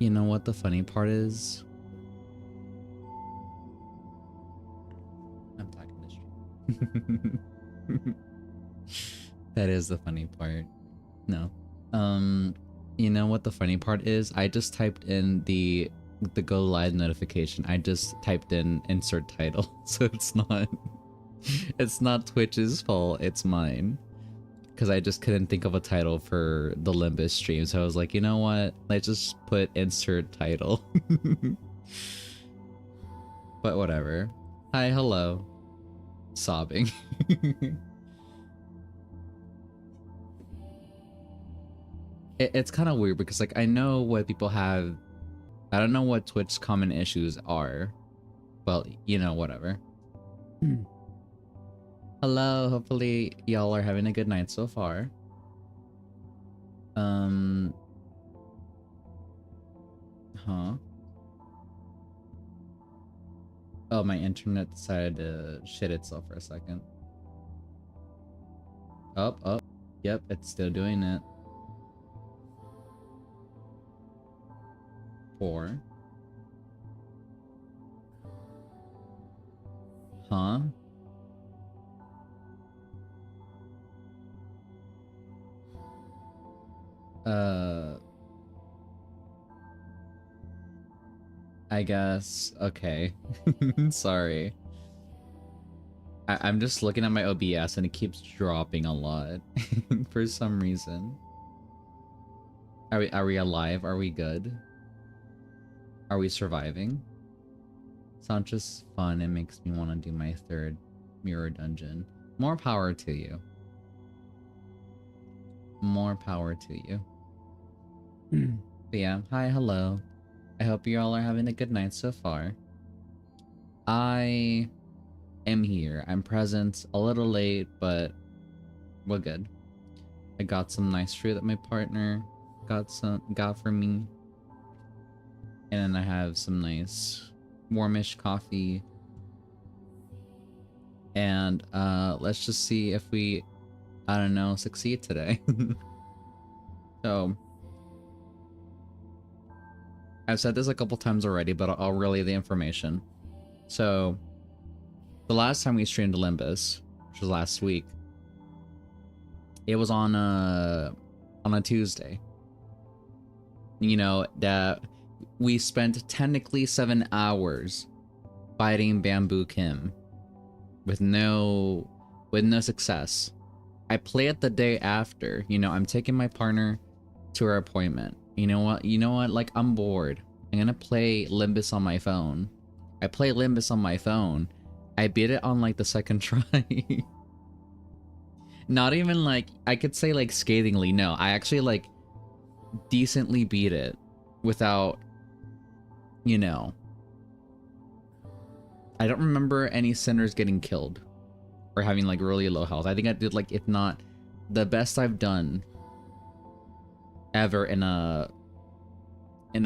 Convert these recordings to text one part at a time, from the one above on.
You know what the funny part is? I'm talking to stream. That is the funny part. No. You know what the funny part is? I just typed in the go live notification. I just typed in insert title, so it's not Twitch's fault, it's mine. Because I just couldn't think of a title for the Limbus stream, so I was like, you know what? Let's just put insert title. But whatever. Hi, hello. Sobbing. It's kind of weird because, like, I know what people have. I don't know what Twitch's common issues are. Well, you know, whatever. Hello, hopefully y'all are having a good night so far. Huh? Oh, my internet decided to shit itself for a second. Oh, yep, it's still doing it. 4. Huh? I guess. Okay. Sorry. I'm just looking at my OBS and it keeps dropping a lot for some reason. Are we alive? Are we good? Are we surviving? Sounds just fun. It makes me want to do my 3rd mirror dungeon. More power to you. More power to you. But yeah, hi, hello. I hope you all are having a good night so far. I am here. I'm present. A little late, but we're good. I got some nice fruit that my partner got for me. And then I have some nice warmish coffee. And let's just see if we, I don't know, succeed today. So I've said this a couple times already, but I'll relay the information. So the last time we streamed Limbus, which was last week, it was on a Tuesday. You know, that we spent technically 7 hours fighting Bamboo Kim with no success. I play it the day after. You know, I'm taking my partner to her appointment. You know what? Like, I'm bored. I'm gonna play Limbus on my phone. I play Limbus on my phone. I beat it on, like, the 2nd try. Not even, like, I could say, like, scathingly. No, I actually, like, decently beat it without, you know. I don't remember any sinners getting killed or having, like, really low health. I think I did, like, if not the best I've done ever in a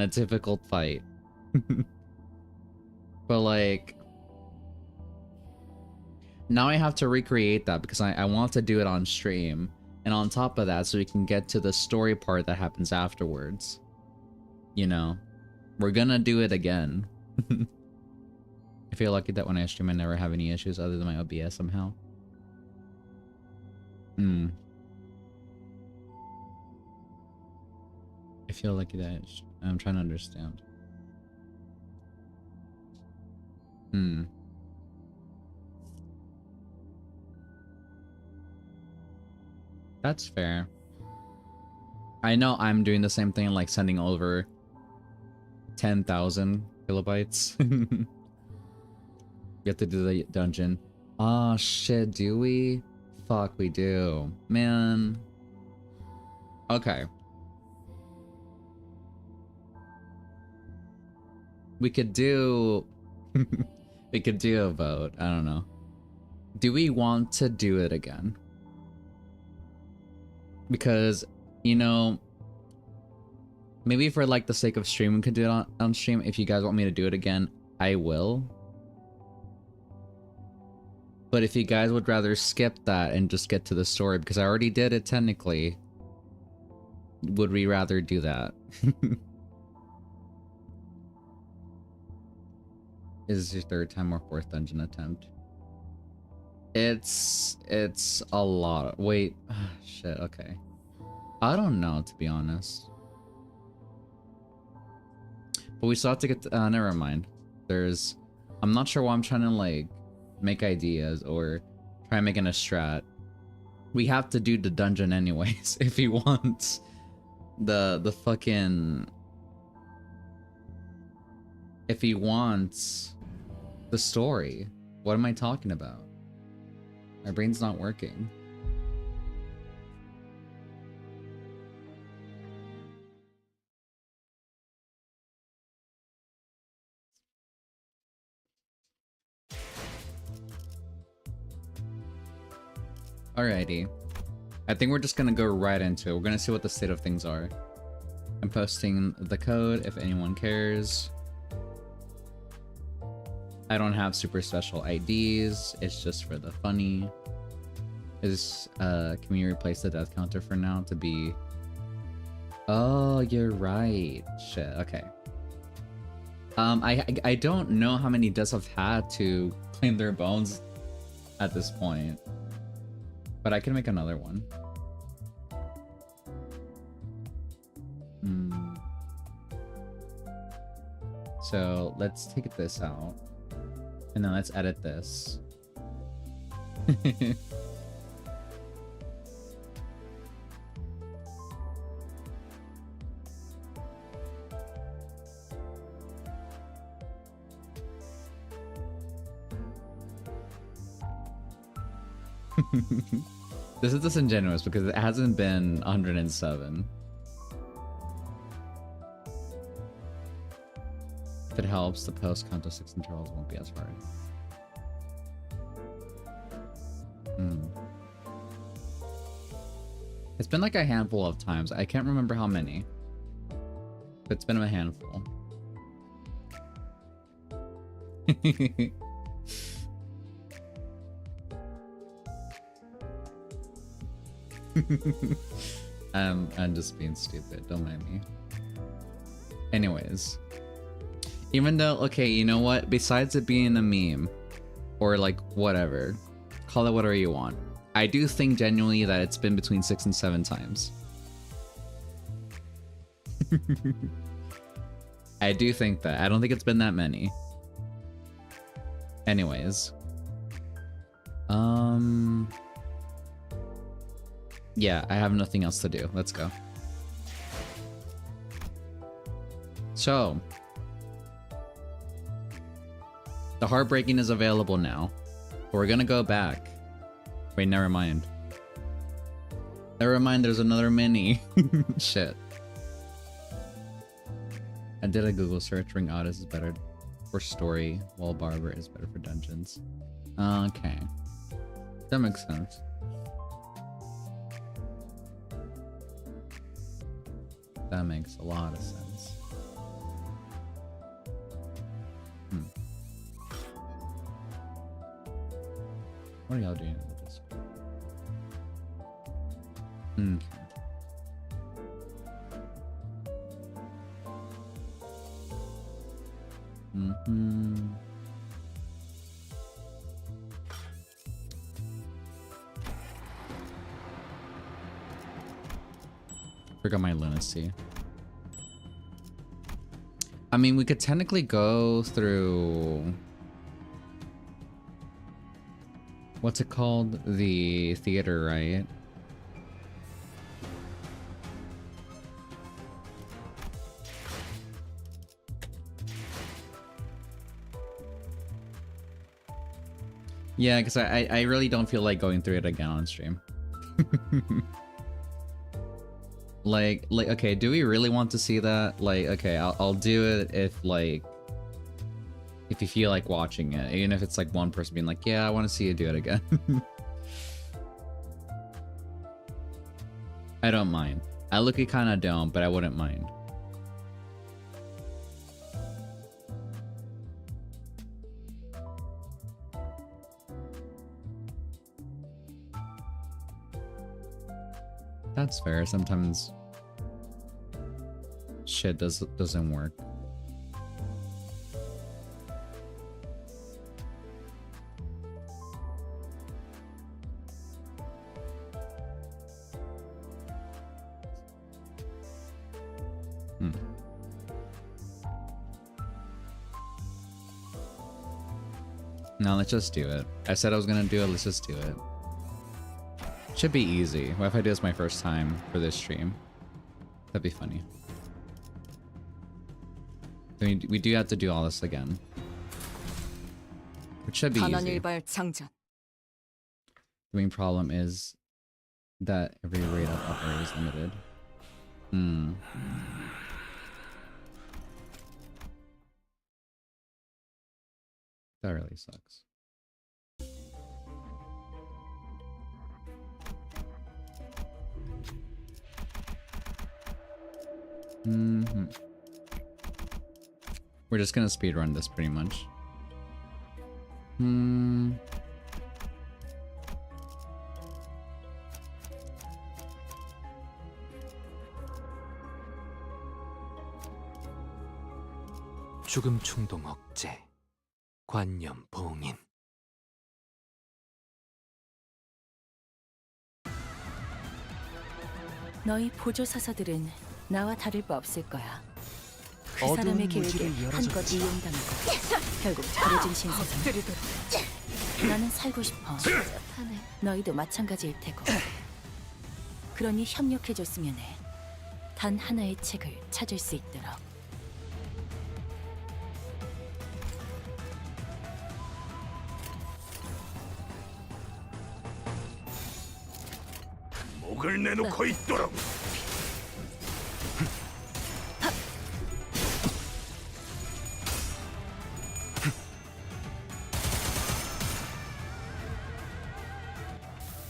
difficult fight. But, like, now I have to recreate that because I want to do it on stream. And on top of that, so we can get to the story part that happens afterwards. You know, we're gonna do it again. I feel lucky that when I stream I never have any issues other than my OBS somehow. I feel lucky that I'm trying to understand. That's fair. I know I'm doing the same thing, like sending over 10,000 kilobytes. You have to do the dungeon. Oh shit, do we? Fuck, we do. Man. Okay. We could do... we could do a vote. I don't know. Do we want to do it again? Because, you know, maybe for, like, the sake of stream, we could do it on stream. If you guys want me to do it again, I will. But if you guys would rather skip that and just get to the story, because I already did it technically, would we rather do that? Is your third time or fourth dungeon attempt? It's a lot. Wait, shit. Okay, I don't know, to be honest. But we still have to get. Never mind. There's. I'm not sure why I'm trying to like make ideas or try making a strat. We have to do the dungeon anyways if he wants the fucking. If he wants the story. What am I talking about? My brain's not working. Alrighty. I think we're just gonna go right into it. We're gonna see what the state of things are. I'm posting the code if anyone cares. I don't have super special IDs. It's just for the funny. Can we replace the death counter for now to be... Oh, you're right. Shit, okay. I don't know how many deaths I've had to claim their bones at this point. But I can make another one. So let's take this out. And then let's edit this. This is disingenuous because it hasn't been 107. If it helps, the post count of 6 intervals won't be as hard. It's been like a handful of times. I can't remember how many. But it's been a handful. I'm just being stupid. Don't mind me. Anyways. Even though, okay, you know what? Besides it being a meme, or like whatever, call it whatever you want. I do think genuinely that it's been between 6 and 7 times. I do think that. I don't think it's been that many. Anyways. Yeah, I have nothing else to do. Let's go. So, the Heartbreaking is available now. But we're gonna go back. Wait, never mind. Never mind, there's another mini. Shit. I did a Google search. Ring Otis is better for story, while Barber is better for dungeons. Okay. That makes sense. That makes a lot of sense. What are y'all doing with this? Okay. Forgot my lunacy. I mean, we could technically go through... What's it called? The theater, right? Yeah, because I really don't feel like going through it again on stream. like, okay, do we really want to see that? Like, okay, I'll do it if, like... If you feel like watching it, even if it's like one person being like, yeah, I want to see you do it again. I don't mind. I look it kind of don't, but I wouldn't mind. That's fair. Sometimes shit doesn't work. No, let's just do it. I said I was gonna do it, let's just do it. Should be easy. What if I do this my first time for this stream? That'd be funny. We do have to do all this again. Which should be easy. The main problem is that every rate of upper is limited. That really sucks. We're just gonna speedrun this pretty much. 죽음 충동 억제, 관념 봉인. 너희 보조사서들은 나와 다를 바 없을 거야. 그 어두운 사람의 무지를 계획에 열어줘. 한껏 이용당하고 결국 버려진 신세상. 나는 살고 싶어. 너희도 마찬가지일 테고. 그러니 협력해줬으면 해. 단 하나의 책을 찾을 수 있도록. 목을 내놓고 있도록.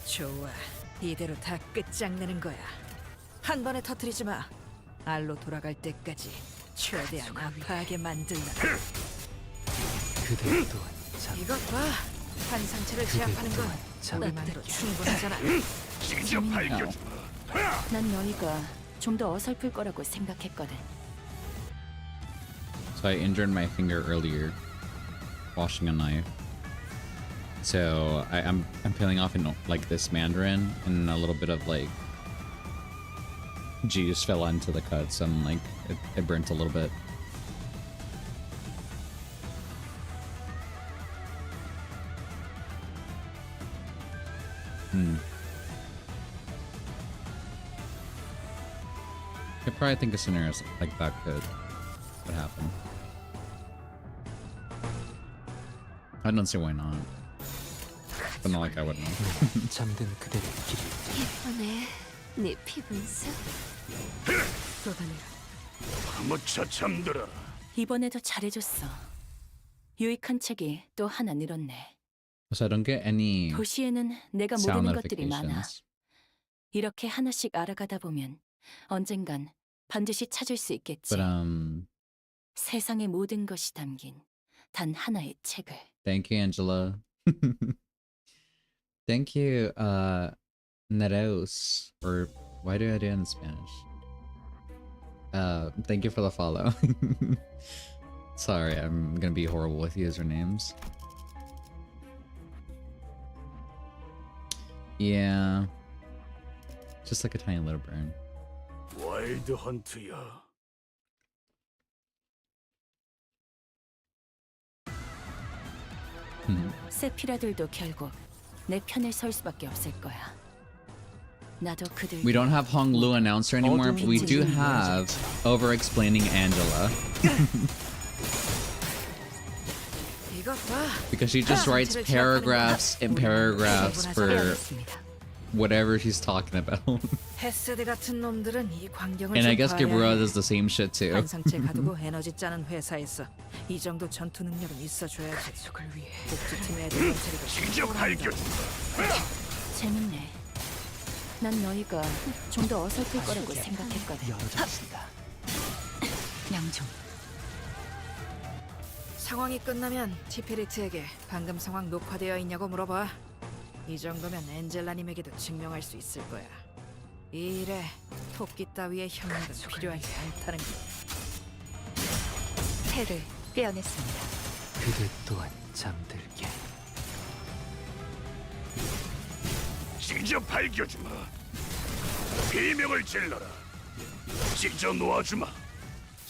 좋아, 이대로 다 끝장내는 거야. 한 번에 터뜨리지 마. 알로 돌아갈 때까지 최대한 아파하게 만들라. 그대 또한 잠. 이것 봐, 한 상체를 제압하는 건 우리만으로 충분하잖아. 직접 밝혀주마. 난 너희가 좀 더 어설플 거라고 생각했거든. So I injured my finger earlier washing a knife. So I'm peeling off in like this Mandarin, and a little bit of like juice fell onto the cut, so I'm like it burnt a little bit. I probably think a scenario like that could happen. I don't see why not. But not like I wouldn't. 잠든 그대를 기릴 때 예쁘네. 네 피분수. 쏟아내라. 아무차 잠들어라. 이번에도 잘해줬어. 유익한 책이 또 하나 늘었네. So I don't get any 도시에는 내가 sound 모르는 것들이 많아. notifications. 이렇게 하나씩 알아가다 보면 언젠간 반드시 찾을 수 있겠지. But 세상의 모든 것이 담긴 단 하나의 책을. thank you, Angela. Thank you, Nereus. Or why do I do it in Spanish? Thank you for the follow. Sorry, I'm gonna be horrible with usernames. Yeah. Just like a tiny little burn. 와일드 헌트야. 세피라들도 결국 내 편을 설 수밖에 없을 거야. 나도 그들. We don't have Hong Lu announcer anymore, but we do have over-explaining Angela. 이것 봐. Because she just writes paragraphs and paragraphs for whatever she's talking about. 헤세드 같은 놈들은 이 광경을 And I 좀 guess 봐야 Gabriel 해. does the same shit too. 한 상체 가두고 에너지 짜는 회사에서 이 정도 전투 능력은 있어줘야지. 속을 위해 복지팀 애들 차리고 직접 밝혀주마. 재밌네. 난 너희가 좀 더 어설플 거라고 생각했거든. 열어줬습니다. 양종. 상황이 끝나면 티페리트에게 방금 상황 녹화되어 있냐고 물어봐. 이 정도면 엔젤라님에게도 증명할 수 있을 거야. 이 일에 토끼 따위의 협력은 필요하지 않다는 게. 해를 빼어냈습니다. 그대 또한 잠들게. 직접 밝혀주마. 비명을 질러라. 직접 놓아주마.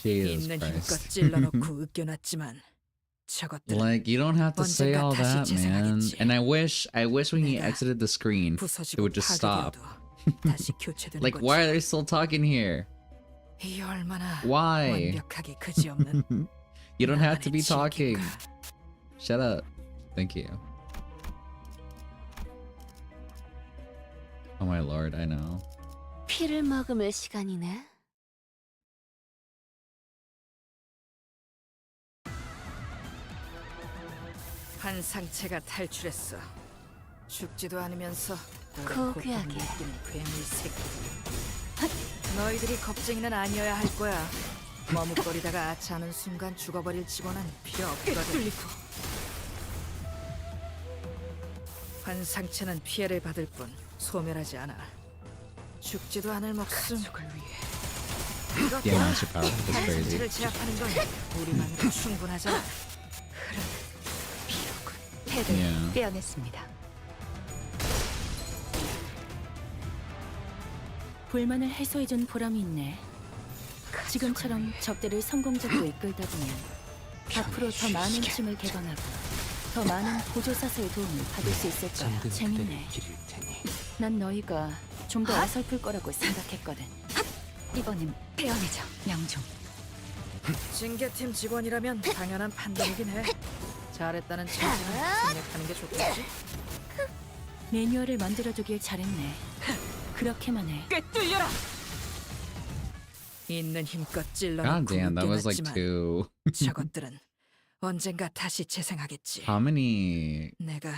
Jesus 있는 힘껏 Christ. 찔러놓고 으껴놨지만 저것들은 Like, you don't have to say 언젠가 all 다시 that, man. 재생하겠지. And I wish when he 내가 exited the screen, it 부서지고 would just stop. 파괴되어도 다시 교체되는 Like, why are 것처럼 they still talking here? 이 얼마나 Why? 완벽하기 그지없는 You don't have to be 나만의 talking. 지옥인가. Shut up. Thank you. Oh my lord, I know. 피를 머금을 시간이네. 한 상체가 탈출했어. 죽지도 않으면서 고귀하게. 느끼는 괴물 새끼들. 너희들이 겁쟁이는 아니어야 할 거야. 머뭇거리다가 아차하는 순간 죽어버릴 직원은 필요 없거든. 환상체는 피해를 받을 뿐 소멸하지 않아. 죽지도 않을 목숨. 가족을 위해. The amateur power is crazy. 환상체를 제압하는 건 우리만으로 충분하잖아. 패를 Yeah. 떼어냈습니다. 불만을 해소해준 보람이 있네. 지금처럼 적대를 성공적으로 이끌다 보면 앞으로 더 많은 층을 개방하고 더 많은 보조사서의 도움을 받을 수 있을 거야. 잠든 그대를 재밌네. 기릴 테니 난 너희가 좀 더 어설플 거라고 생각했거든. 이번엔 떼어내죠, 명중. 징계팀 직원이라면 당연한 판단이긴 해. 잘했다는 칭찬은 생략하는 게 좋겠지? 매뉴얼을 만들어주길 잘했네. 그렇게만 해. 꿰뚫려라! 있는 힘껏 God 찔러놓고 damn, that was like 으깨놨지만 two. 저것들은 언젠가 다시 재생하겠지. How many? 내가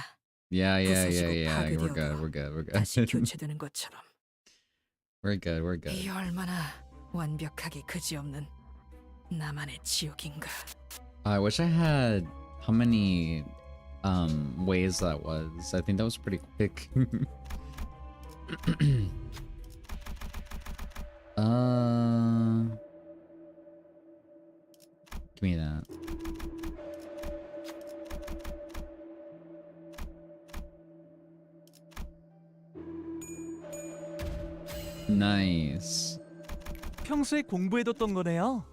Yeah. 부서지고 We're good. 파괴되어도 We're good. We're 다시 good. 교체되는 것처럼. We're good. We're 이 good. 얼마나 완벽하기 그지없는 나만의 지옥인가. I wish I had how many ways that was. I think that was pretty quick. Give me that. Nice. 평소에 공부해뒀던 거네요.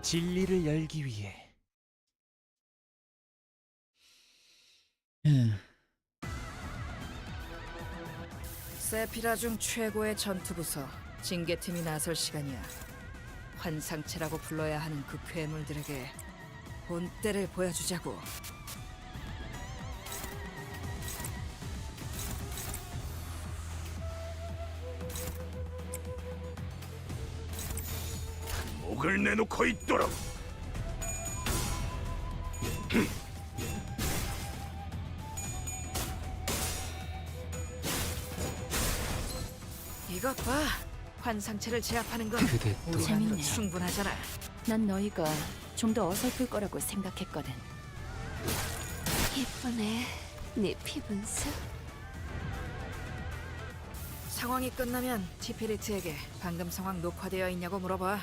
진리를 열기 위해. 세피라 중 최고의 전투부서 징계팀이 나설 시간이야. 환상체라고 불러야 하는 그 괴물들에게 본때를 보여주자고. 목을 내놓고 있도록. 이것 봐. 환상체를 제압하는 건 그대 또한 우리만으로 재밌네. 충분하잖아. 난 너희가 좀 더 어설플 거라고 생각했거든. 예쁘네, 네 피분수. 상황이 끝나면 티피리트에게 방금 상황 녹화되어 있냐고 물어봐.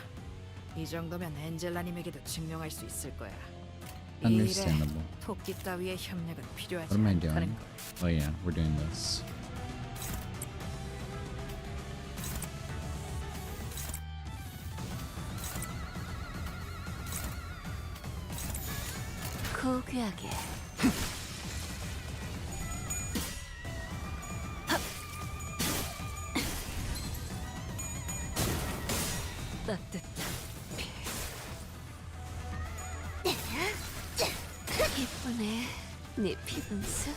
이 정도면 엔젤라님에게도 증명할 수 있을 거야. 이 일에 Understandable. 토끼 따위의 협력은 필요하지 What am I 않다는 doing? 걸. Oh yeah, we're doing this. 고귀하게. 따뜻한 예쁘네, 네 피분수.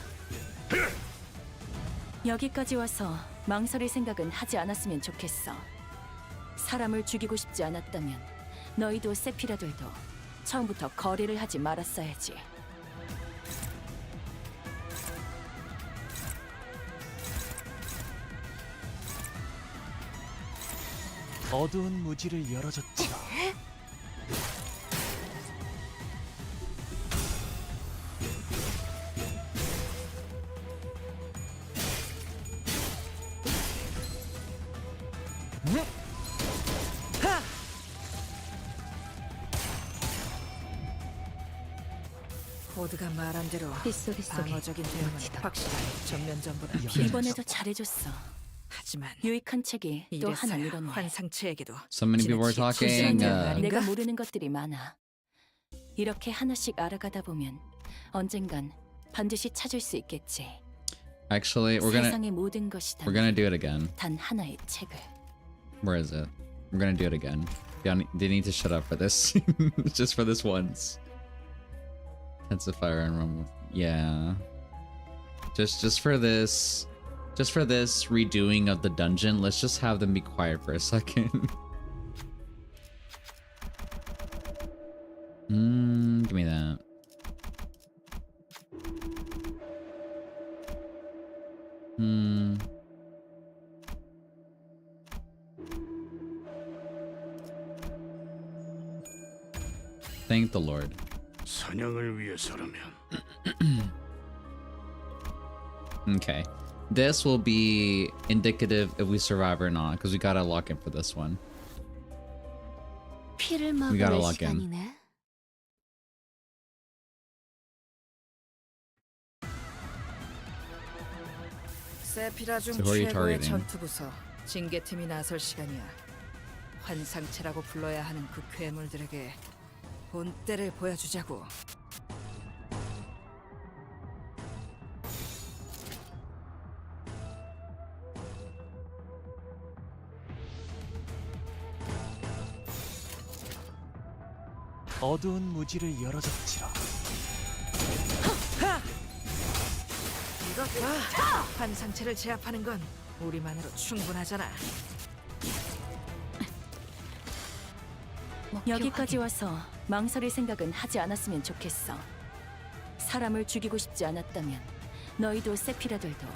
여기까지 와서 망설일 생각은 하지 않았으면 좋겠어. 사람을 죽이고 싶지 않았다면 너희도 세피라들도 처음부터 거래를 하지 말았어야지. 어두운 무지를 열어줬죠. 보드가 말한 대로 빗소리 속에 방어적인 대응은 멋지다. 확실하게 전면전보다 야. 필요해졌어. 이번에도 잘해줬어. 하지만 유익한 책이 또 하나 이래서야 늘었네. 환상체에게도 So many people are 지나치게 talking. 투시한 점 아닌가? 내가 모르는 것들이 많아. 이렇게 하나씩 알아가다 보면 언젠간 반드시 찾을 수 있겠지. Actually, 세상의 모든 것이다. we're gonna do it again. 단 하나의 책을. Where is it? We're gonna do it again. They need to shut up for this. Just for this once. Intensifier and run. Yeah. Just for this. Just for this redoing of the dungeon, let's just have them be quiet for a second. Give me that. Thank the Lord. 사냥을 위해서라면 Okay. This will be indicative if we survive or not, because we gotta lock in for this one. 피를 We gotta 먹을 lock in. 시간이네. 세피라 중 So who are you 최고의 targeting? 전투부서 징계팀이 나설 시간이야. 환상체라고 불러야 하는 그 괴물들에게 본때를 보여주자고. 어두운 무지를 열어줬지라. 이것 봐! 환상체를 제압하는 건 우리만으로 충분하잖아. 여기까지 와서 망설일 생각은 하지 않았으면 좋겠어. 사람을 죽이고 싶지 않았다면 너희도 세피라들도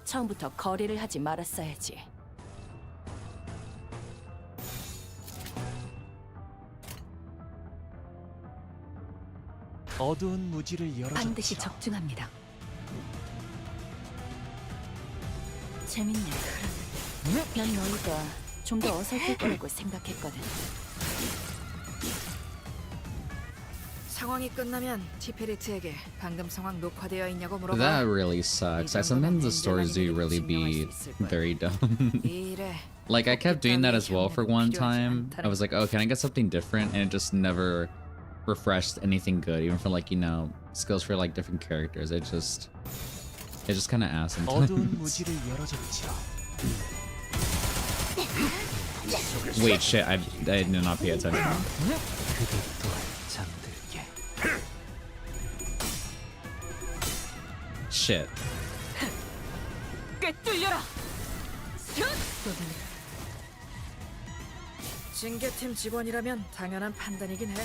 처음부터 거래를 하지 말았어야지. 어두운 무지를 반드시 열어줬지라. 적중합니다. 재밌네. 난 너희가 좀 더 어설플 거라고 생각했거든. 상황이 끝나면 티페리트에게 방금 상황 녹화되어 있냐고 물어봐. That really sucks. Sometimes the stories do really be very dumb. 이 일에 Like, I kept doing that as well for one time. I was like, oh, can I get something different? And it just never refreshed anything good, even for, like, you know, skills for, like, different characters. It's just kind of ass 어두운 sometimes. 무지를 열어줬지라. Wait, shit, I did not pay attention. 그대 또한 잠들게. Shit. 꿰뚫려라! 징계팀 직원이라면 당연한 판단이긴 해.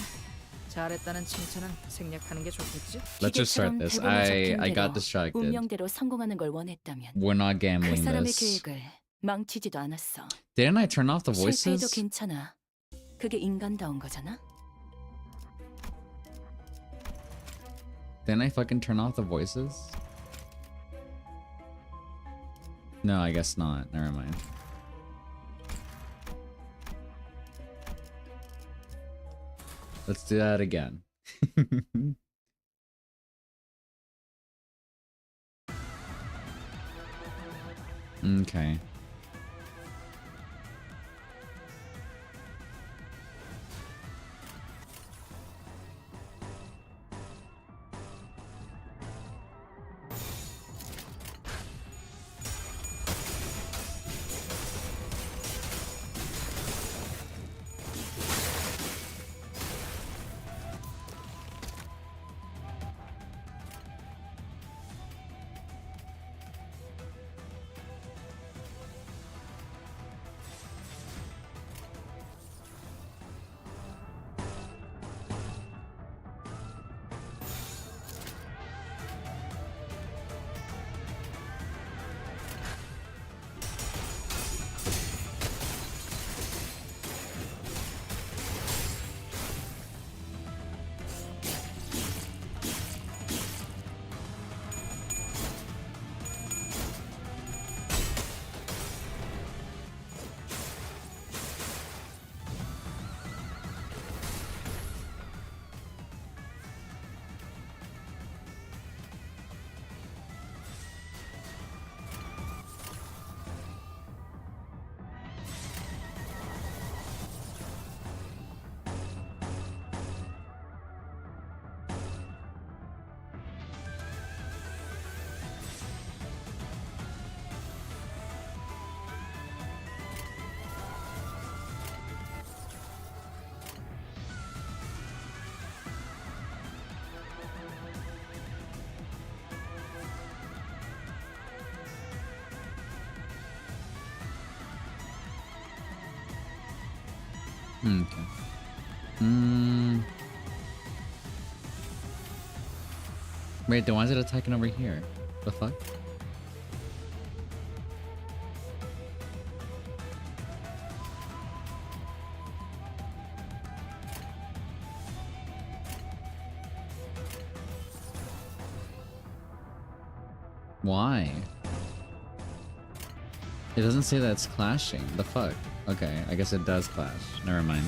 잘했다는 칭찬은 생략하는 게 좋겠지? Let's just start this. I got distracted. 운명대로 성공하는 걸 원했다면 We're not 그 gambling 사람의 this. 계획을 망치지도 않았어. Didn't I turn off the 실패해도 voices? 괜찮아. 그게 인간다운 거잖아. Didn't I fucking turn off the voices? No, I guess not. Never mind. Let's do that again. Okay. Okay. Hmm. Wait, then why is it attacking over here? The fuck? Why? It doesn't say that it's clashing. The fuck? Okay, I guess it does clash. Never mind.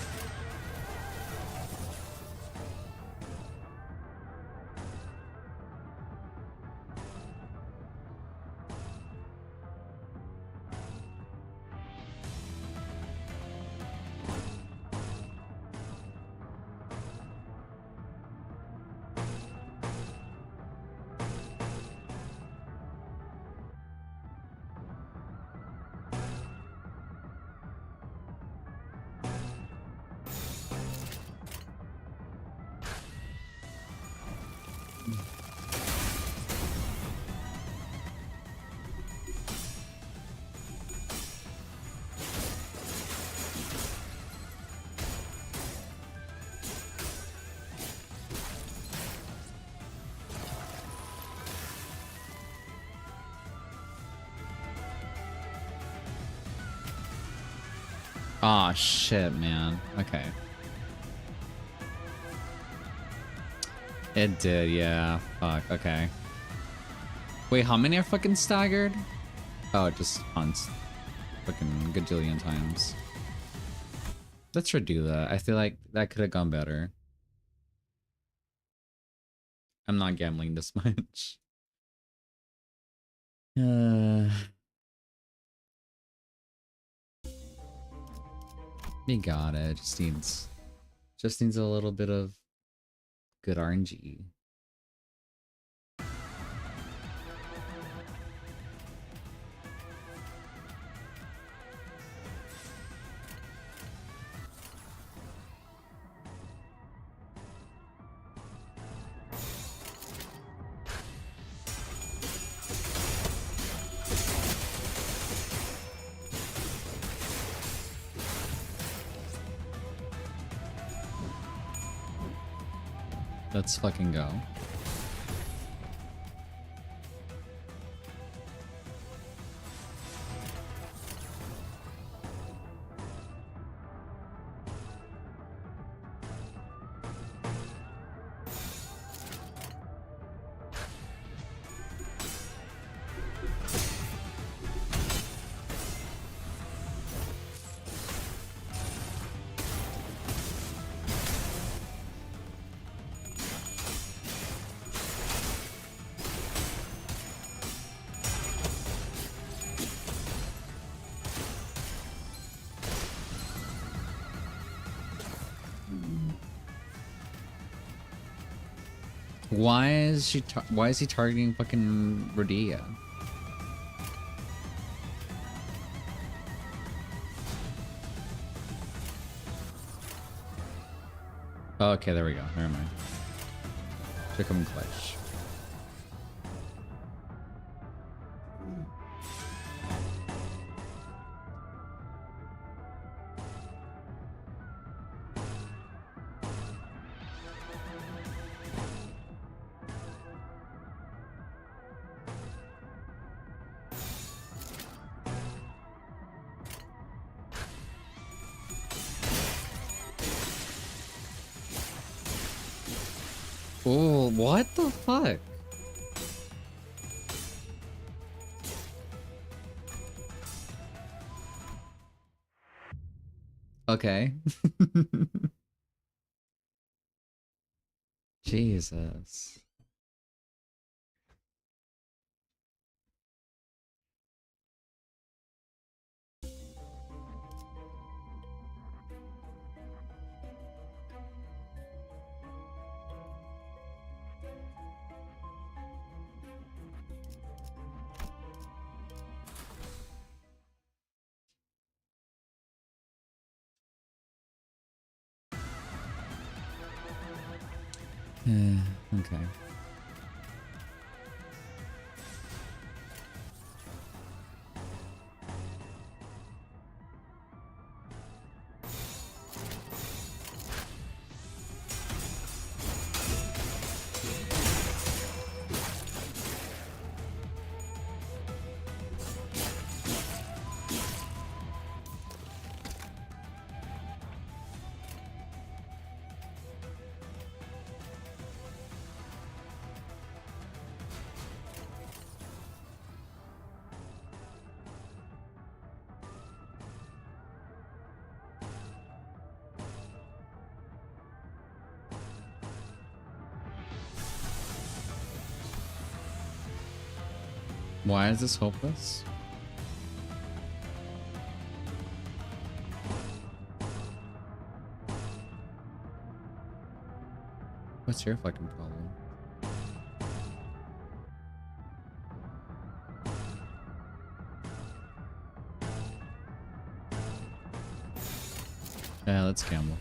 Aw, shit, man. Okay. It did, yeah. Fuck, okay. Wait, how many are fucking staggered? Oh, just once. Fucking gajillion times. Let's redo that. I feel like that could have gone better. I'm not gambling this much. We got it. Just needs a little bit of good RNG. Let's fucking go. Why is he targeting fucking Rodia? Oh, okay, there we go. Never mind. Took him clutch. Oh, what the fuck? Okay. Jesus. Okay. Why is this hopeless? What's your fucking problem? Yeah, let's gamble.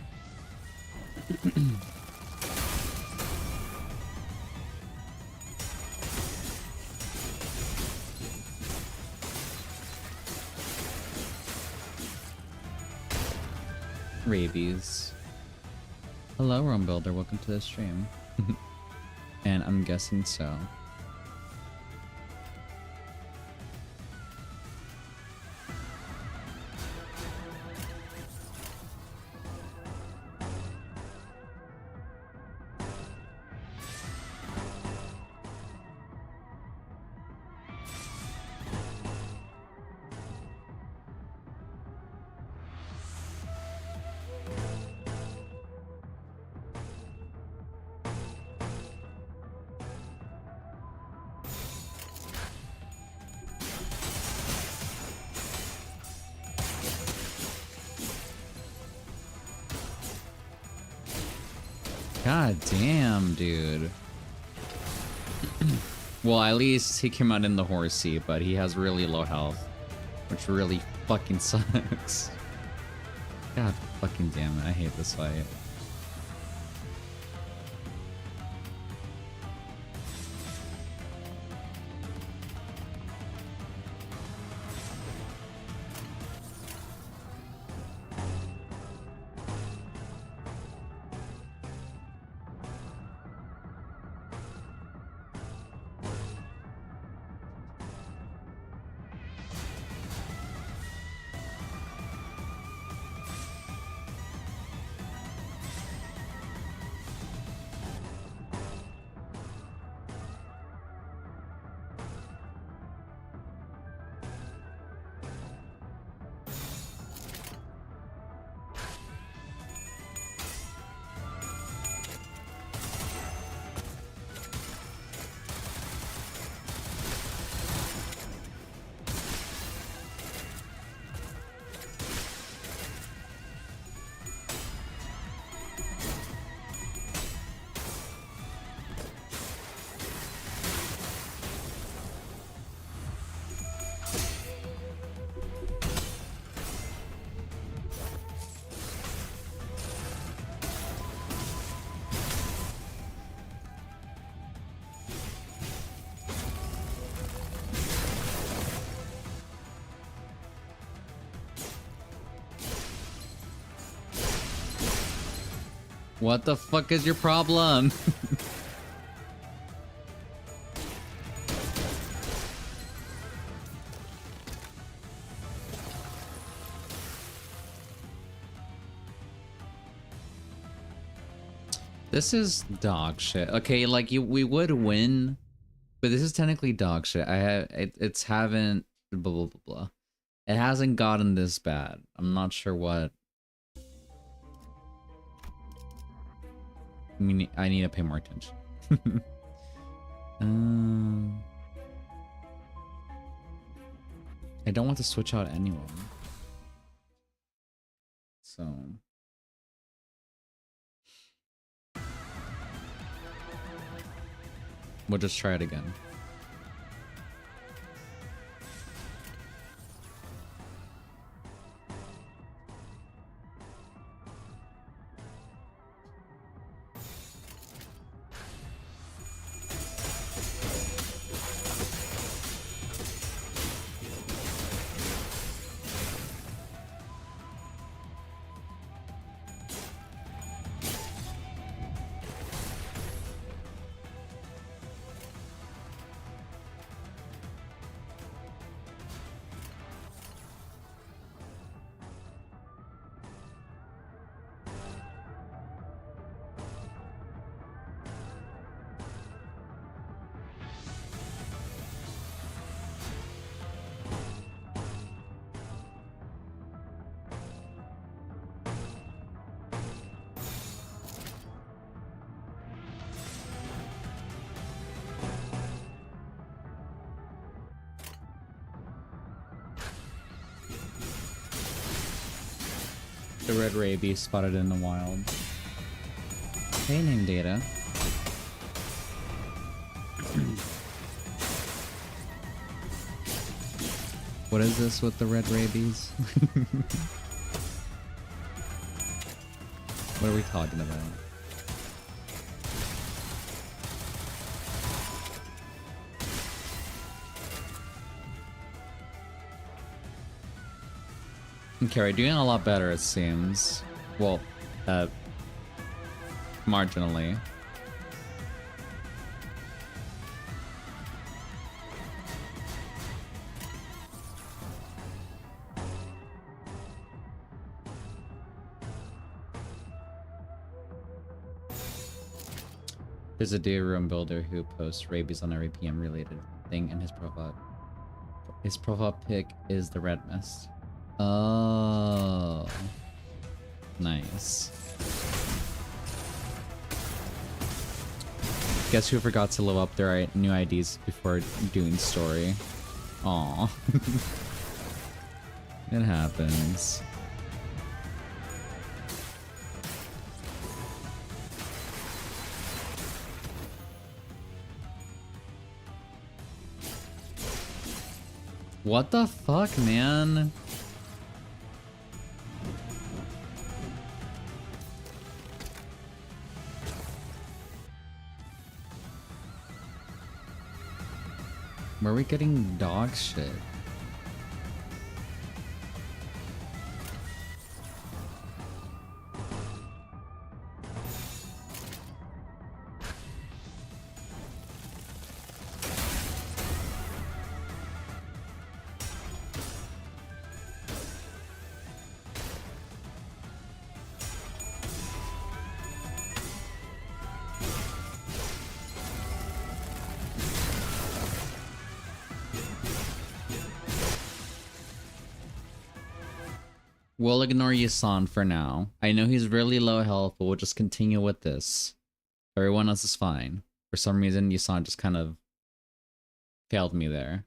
Rabies. Hello, Rome Builder. Welcome to the stream. And I'm guessing so. God damn, dude. Well, at least he came out in the horsey, but he has really low health, which really fucking sucks. God fucking damn it, I hate this fight. What the fuck is your problem? This is dog shit. Okay, like we would win, but this is technically dog shit. It's haven't blah blah blah blah. It hasn't gotten this bad. I'm not sure what. I mean, I need to pay more attention. I don't want to switch out anyone. So. We'll just try it again. The red rabies spotted in the wild. Hey, name data. What is this with the red rabies? What are we talking about? Okay, we're doing a lot better, it seems. Well, marginally. There's a day room builder who posts rabies on every PM related thing in his profile. His profile pic is the red mist. Oh, nice. Guess who forgot to live up their new IDs before doing story? Aw. It happens. What the fuck, man? Where are we getting dog shit? We'll ignore Yasan for now. I know he's really low health, but we'll just continue with this. Everyone else is fine. For some reason, Yasan just kind of failed me there.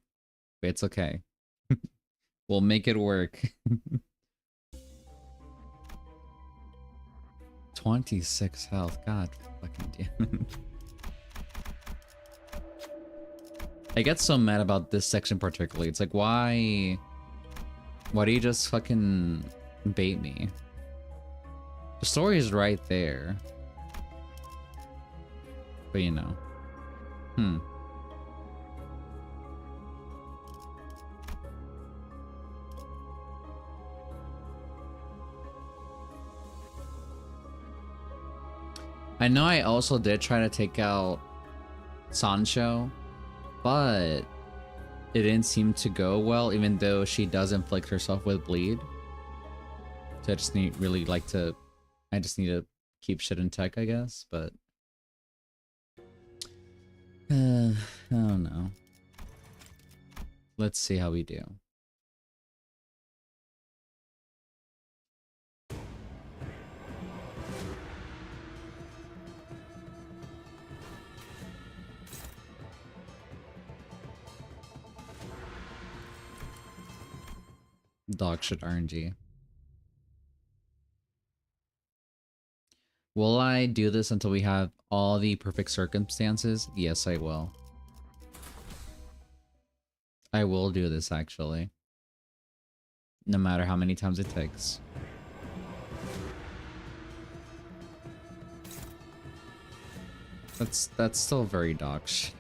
But it's okay. We'll make it work. 26 health. God fucking damn it. I get so mad about this section particularly. It's like, why do you just fucking bait me? The story is right there. But you know. I know I also did try to take out Sancho, but it didn't seem to go well, even though she does inflict herself with bleed. So I just need to keep shit in tech, I guess, but I don't know. Let's see how we do. Dog shit RNG. Will I do this until we have all the perfect circumstances? Yes, I will. I will do this, actually. No matter how many times it takes. That's still very dog shit.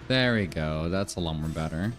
There we go. That's a lot more better.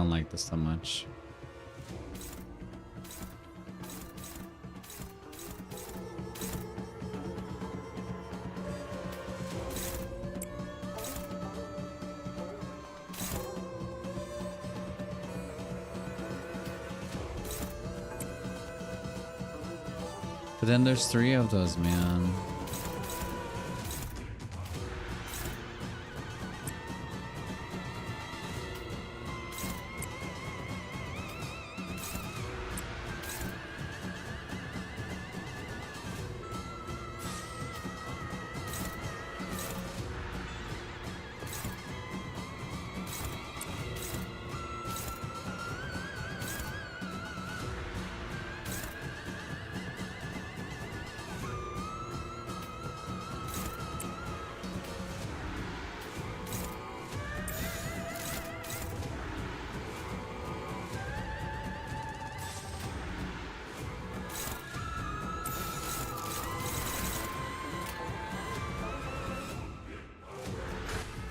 don't like this so much. But then there's 3 of those, man.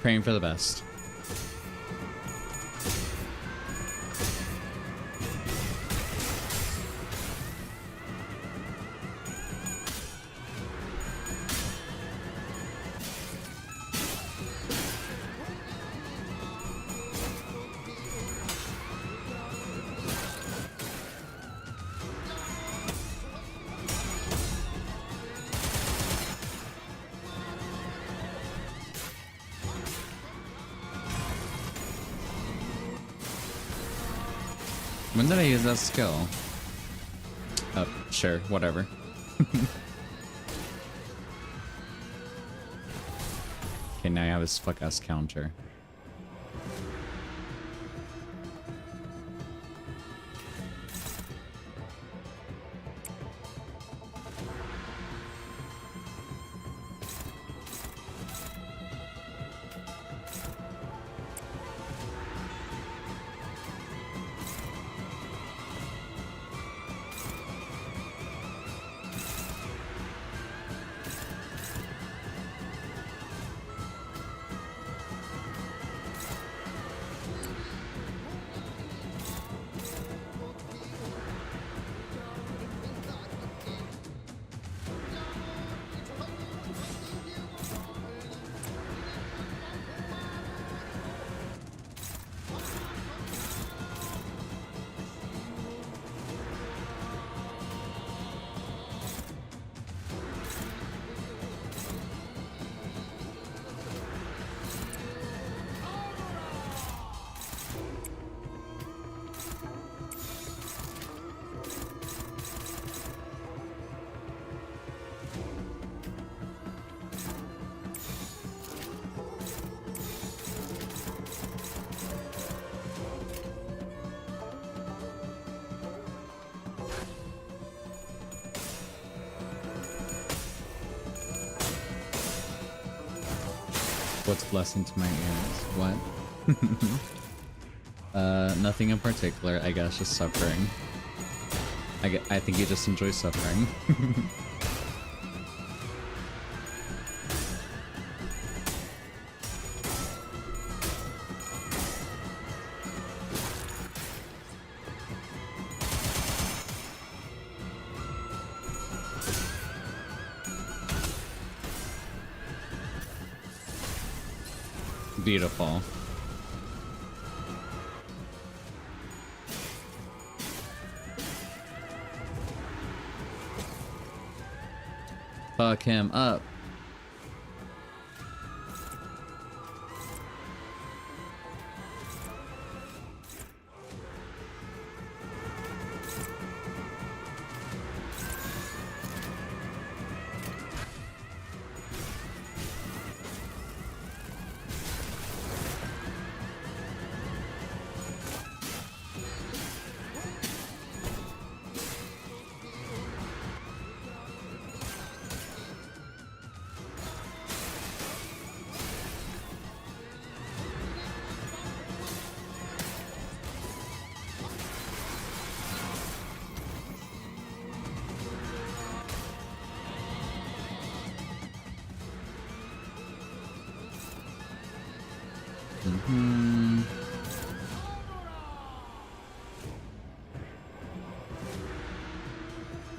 Praying for the best. When did I use that skill? Oh, sure, whatever. Okay, now I have his fuck ass counter. What's blessing to my ears? What? Nothing in particular. I guess just suffering. I think you just enjoy suffering. Beautiful. Fuck him up.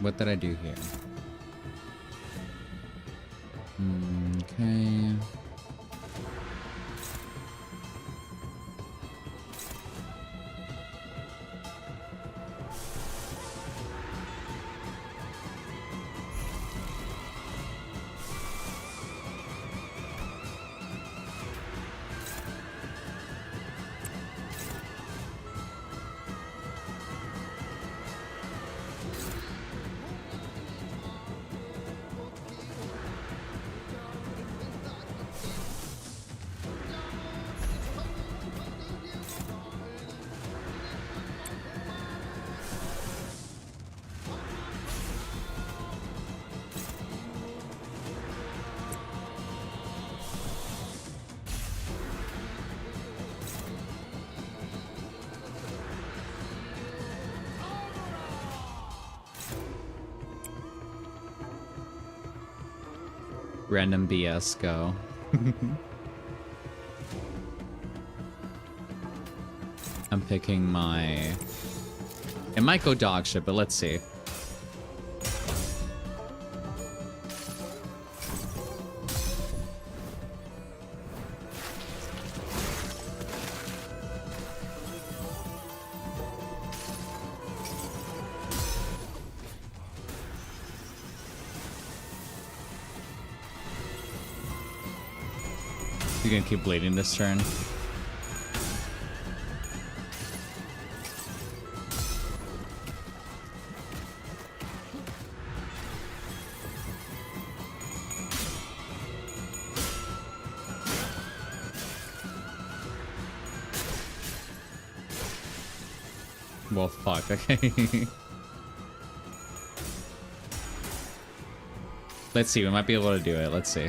What did I do here? Okay. Random BS go. I'm picking my... It might go dog shit, but let's see. You gonna keep bleeding this turn? Well, fuck, okay. Let's see, we might be able to do it. Let's see.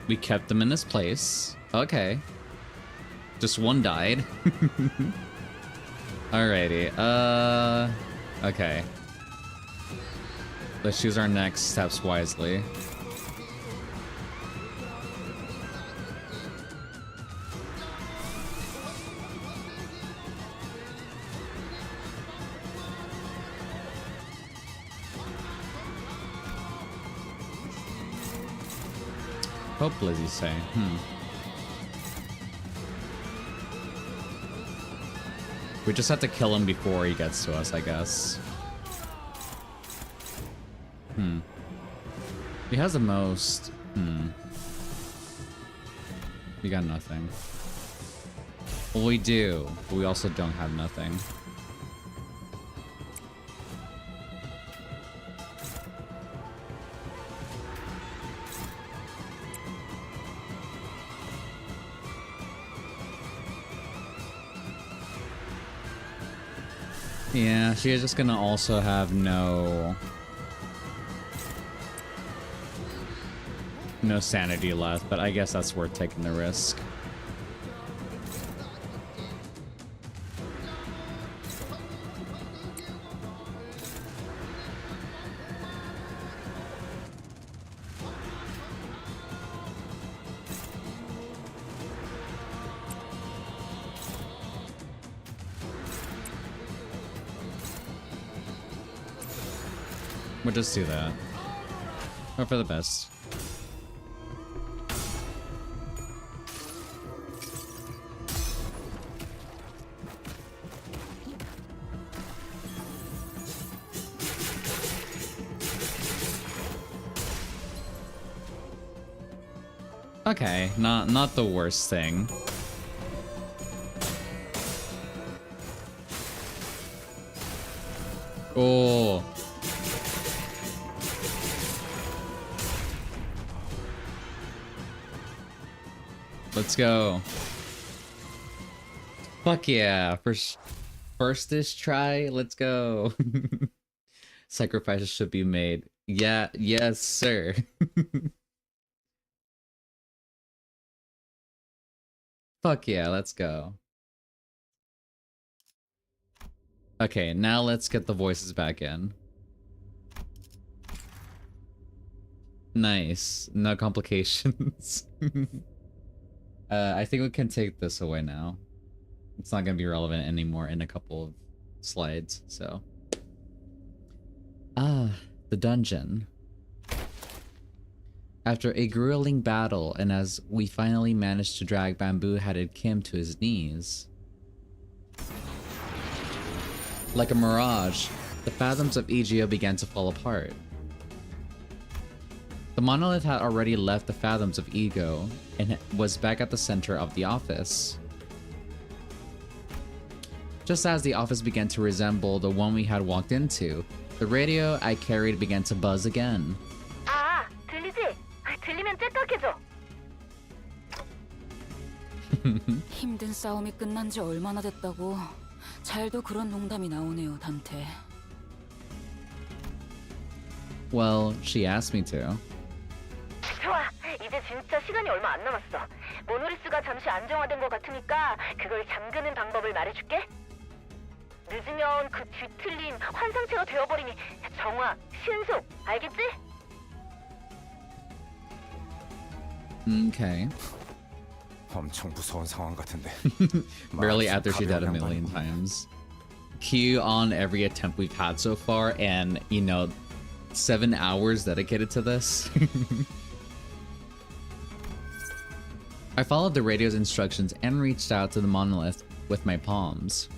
We kept them in this place. Okay. Just one died. Alrighty. Okay. Let's choose our next steps wisely. Hope Lizzie say. We just have to kill him before he gets to us, I guess. He has the most. We got nothing. Well, we do, but we also don't have nothing. Yeah, she's just gonna also have no sanity left, but I guess that's worth taking the risk. We'll just do that. Hope for the best. Okay, not the worst thing. Oh. Let's go. Fuck yeah. First-ish try. Let's go. Sacrifices should be made. Yeah, yes, sir. Fuck yeah, let's go. Okay, now let's get the voices back in. Nice. No complications. I think we can take this away now. It's not going to be relevant anymore in a couple of slides, so. Ah, the dungeon. After a grueling battle, and as we finally managed to drag bamboo-headed Kim to his knees. Like a mirage, the fathoms of Egeo began to fall apart. The monolith had already left the fathoms of Ego and was back at the center of the office. Just as the office began to resemble the one we had walked into, the radio I carried began to buzz again. 아, 들리지? 들리면 째깍해줘. 힘든 싸움이 끝난 지 얼마나 됐다고. 잘도 그런 농담이 나오네요, 단테. Well, she asked me to. 좋아, 이제 진짜 시간이 얼마 안 남았어. 모노리스가 잠시 안정화된 것 같으니까 그걸 잠그는 방법을 말해줄게. 늦으면 그 뒤틀린 환상체가 되어버리니 정화, 신속, 알겠지? Okay. 엄청 무서운 상황 같은데. Barely after she died a million times. Q on every attempt we've had so far, and, you know, 7 hours dedicated to this. I followed the radio's instructions and reached out to the monolith with my palms.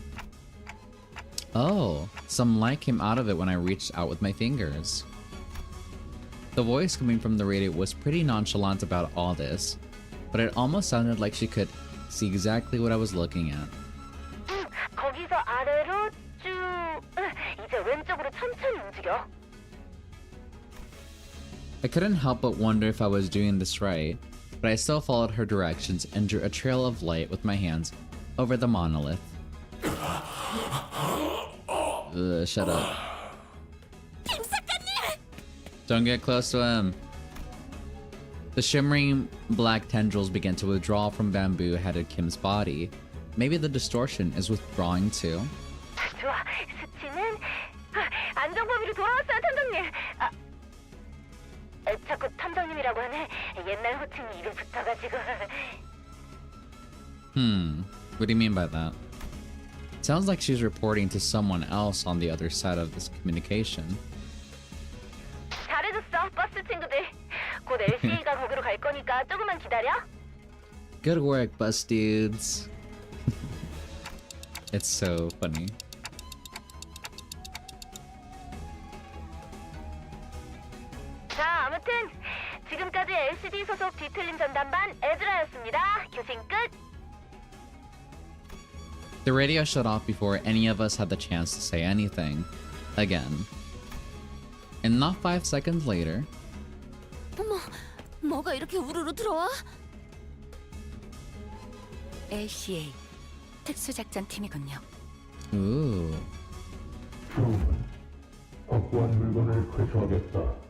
Oh, some light came out of it when I reached out with my fingers. The voice coming from the radio was pretty nonchalant about all this, but it almost sounded like she could see exactly what I was looking at. 거기서 아래로 쭉. 이제 왼쪽으로 천천히 움직여. I couldn't help but wonder if I was doing this right, but I still followed her directions and drew a trail of light with my hands over the monolith. Shut up. Don't get close to him. The shimmering black tendrils began to withdraw from bamboo-headed Kim's body. Maybe the distortion is withdrawing too. 좋아, 수치는 안정 범위로 돌아왔어요, 탐정님. 자꾸 탐정님이라고 하네. 옛날 호칭이 입에 붙어가지고. What do you mean by that? Sounds like she's reporting to someone else on the other side of this communication. 잘해줬어, 버스 친구들. 곧 LCA가 거기로 갈 거니까 조금만 기다려. Good work, bus dudes. It's so funny. 자, 아무튼 지금까지 LCD 소속 뒤틀림 전담반 에즈라였습니다. 교신 끝. The radio shut off before any of us had the chance to say anything. Again. And not 5 seconds later. 어머, 뭐가 이렇게 우르르 들어와? LCA 특수작전팀이군요. Ooh. 확보한 물건을 회수하겠다.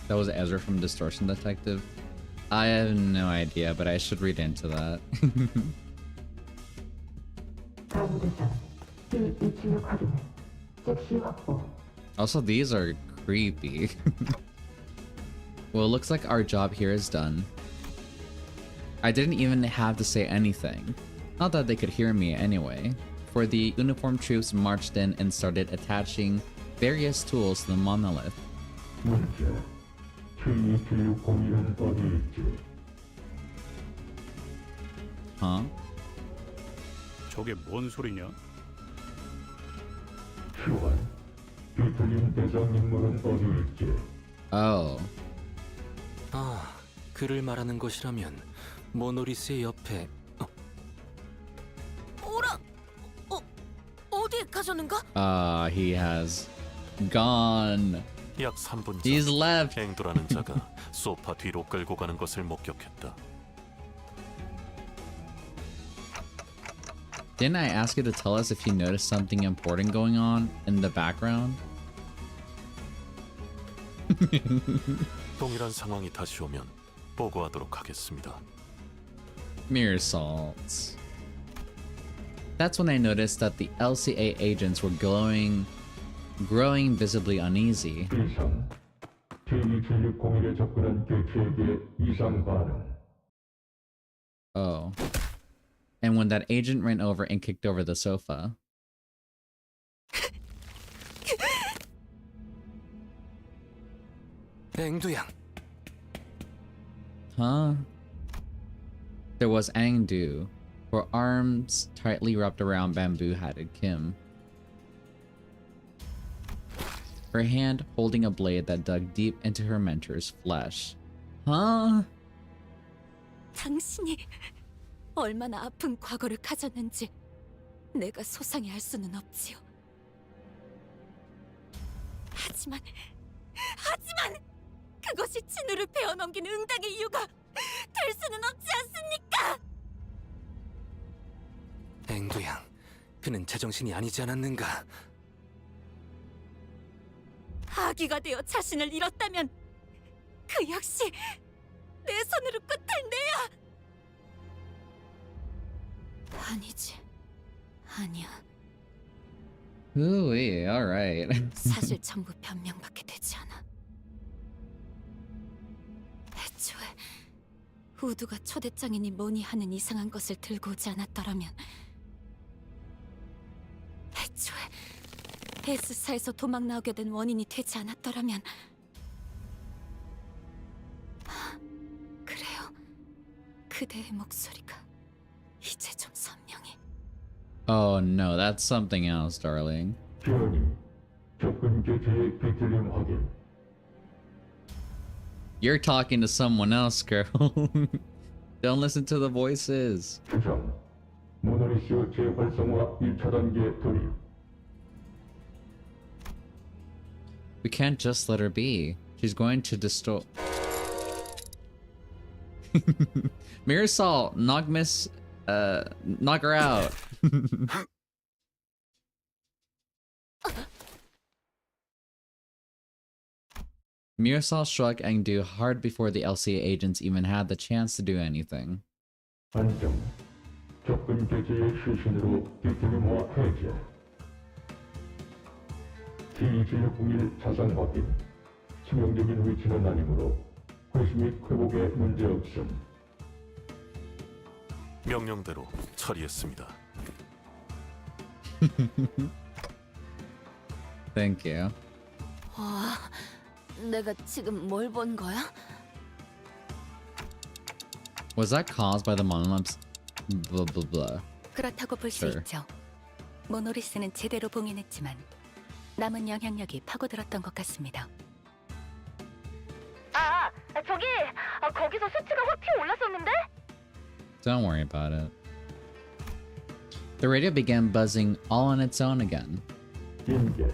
That was Ezra from Distortion Detective. I have no idea, but I should read into that. Also, these are creepy. Well, it looks like our job here is done. I didn't even have to say anything. Not that they could hear me anyway, for the uniformed troops marched in and started attaching various tools to the monolith. 문제. T260은 어디 있지? Huh? 저게 뭔 소리냐? 시원. 뒤틀린 대장 인물은 어디 있지? Oh. 아, 그를 말하는 것이라면 모노리스의 옆에 오라! 어디에 가셨는가? He has gone. 약 3분 He's 전 left. 앵도라는 자가 소파 뒤로 끌고 가는 것을 목격했다. Didn't I ask you to tell us if you noticed something important going on in the background? 동일한 상황이 다시 오면 보고하도록 하겠습니다. Mirror salts. That's when I noticed that the LCA agents were growing visibly uneasy. 이상 K2760에 접근한 개체에게 이상 반응. Oh. And when that agent ran over and kicked over the sofa. 앵두양, Huh? There was Angdu, her arms tightly wrapped around bamboo-hatted Kim. Her hand holding a blade that dug deep into her mentor's flesh. Huh? 당신이 얼마나 아픈 과거를 가졌는지 내가 소상히 알 수는 없지요. 하지만 그것이 진우를 베어넘긴 응당의 이유가 될 수는 없지 않습니까? 앵두양, 그는 제정신이 아니지 않았는가? 아기가 되어 자신을 잃었다면 그 역시 내 손으로 끝을 내야. 아니지, 아니야. Ooh-wee, alright. 사실 전부 변명밖에 되지 않아. 애초에 우두가 초대장이니 뭐니 하는 이상한 것을 들고 오지 않았더라면, 애초에 에스사에서 도망 나오게 된 원인이 되지 않았더라면. 그래요, 그대의 목소리가 이제 좀 선명해. Oh no, that's something else, darling. 지원이 접근 개체의 비틀림 확인. You're talking to someone else, girl. Don't listen to the voices. 추정 모노리스 재활성화 1차 단계 돌입. We can't just let her be. She's going to destroy. Mirasol, knock her out. Mirasol struck Engdu hard before the LCA agents even had the chance to do anything. 안정 접근 개체의 실신으로 비틀림화 해제. T2601 자산 확인. 치명적인 위치는 아니므로 회수 및 회복에 문제 없음. 명령대로 처리했습니다. Thank you. 와, 내가 지금 뭘 본 거야? Was that caused by the monoliths? Blah blah blah. 그렇다고 볼 수 Sure. 있죠. 모노리스는 제대로 봉인했지만 남은 영향력이 파고들었던 것 같습니다. 저기, 거기서 수치가 확 튀어 올랐었는데? Don't worry about it. The radio began buzzing all on its own again. 인계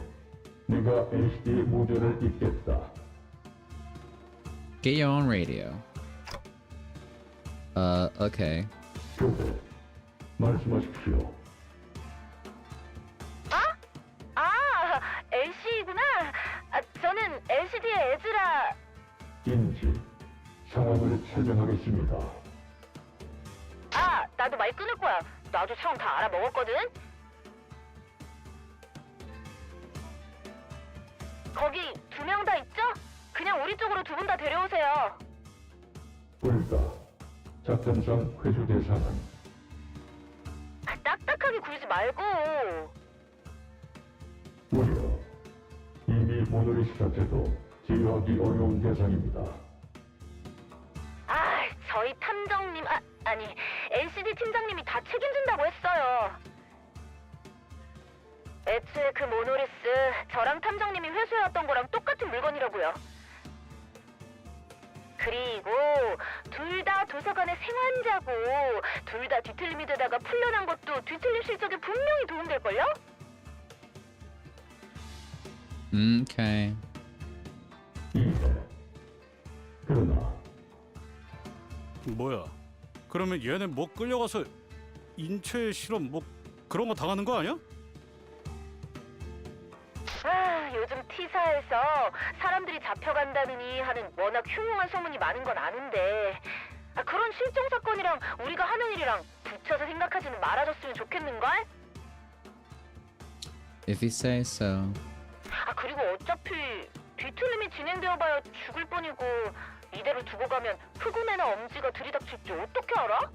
내가 LCD의 모델을 잇겠다. Get your own radio. Okay. 교대 말씀하십시오. LC구나. 저는 LCD의 에즈라. 인지 상황을 설명하겠습니다. 나도 말 끊을 거야. 나도 상황 다 알아먹었거든. 거기 2명 다 있죠? 그냥 우리 쪽으로 2분 다 데려오세요. 불가 작전상 회수 대상은 딱딱하게 굴지 말고. 무려 이미 모노리스 자체도 제어하기 어려운 대상입니다. 저희 탐정님, 아니 LCD 팀장님이 다 책임진다고 했어요. 애초에 그 모노리스 저랑 탐정님이 회수해왔던 거랑 똑같은 물건이라고요. 그리고 둘 다 도서관의 생환자고 둘 다 뒤틀림이 되다가 풀려난 것도 뒤틀림 실적에 분명히 도움될걸요? Okay. 이해. 그러나 뭐야? 그러면 얘네 뭐 끌려가서 인체 실험 뭐 그런 거 당하는 거 아니야? 요즘 T사에서 사람들이 잡혀간다느니 하는 워낙 흉흉한 소문이 많은 건 아는데 그런 실종 사건이랑 우리가 하는 일이랑 붙여서 생각하지는 말아줬으면 좋겠는걸? If you say so. 그리고 어차피 뒤틀림이 진행되어봐야 죽을 뿐이고 이대로 두고 가면 흑운애나 엄지가 들이닥칠지 어떻게 알아?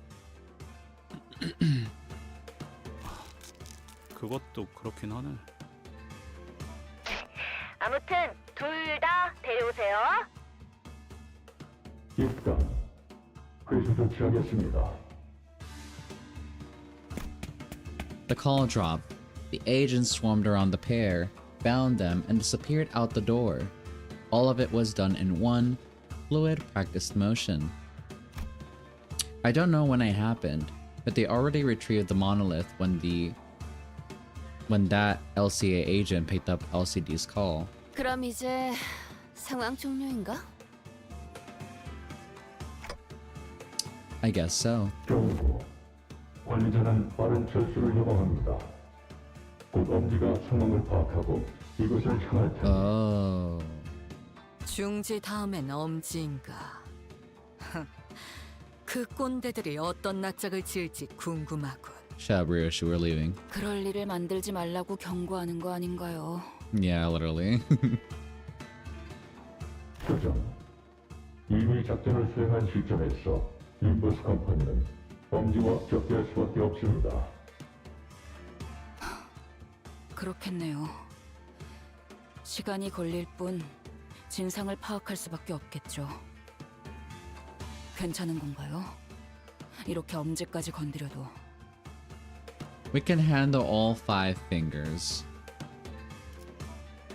그것도 그렇긴 하네. 아무튼 둘 다 데려오세요. 입감. 회수 조치하겠습니다. The call dropped. The agents swarmed around the pair, found them, and disappeared out the door. All of it was done in one fluid, practiced motion. I don't know when it happened, but they already retrieved the monolith when that LCA agent picked up LCD's call. 그럼 이제 상황 종료인가? I guess so. 경고. 관리자는 빠른 철수를 요청합니다. 곧 엄지가 상황을 파악하고 이곳을 향할 테니 Oh. 중지 다음엔 엄지인가? 그 꼰대들이 어떤 낯짝을 지을지 궁금하군. Shut up, Ryoshi, we're leaving. 그럴 일을 만들지 말라고 경고하는 거 아닌가요? Yeah, literally. 교정. 이미 작전을 수행한 시점에서 림버스 컴퍼니는 엄지와 격대할 수밖에 없습니다. 그렇겠네요. 시간이 걸릴 뿐 진상을 파악할 수밖에 없겠죠. 괜찮은 건가요? 이렇게 엄지까지 건드려도. We can handle all 5 fingers.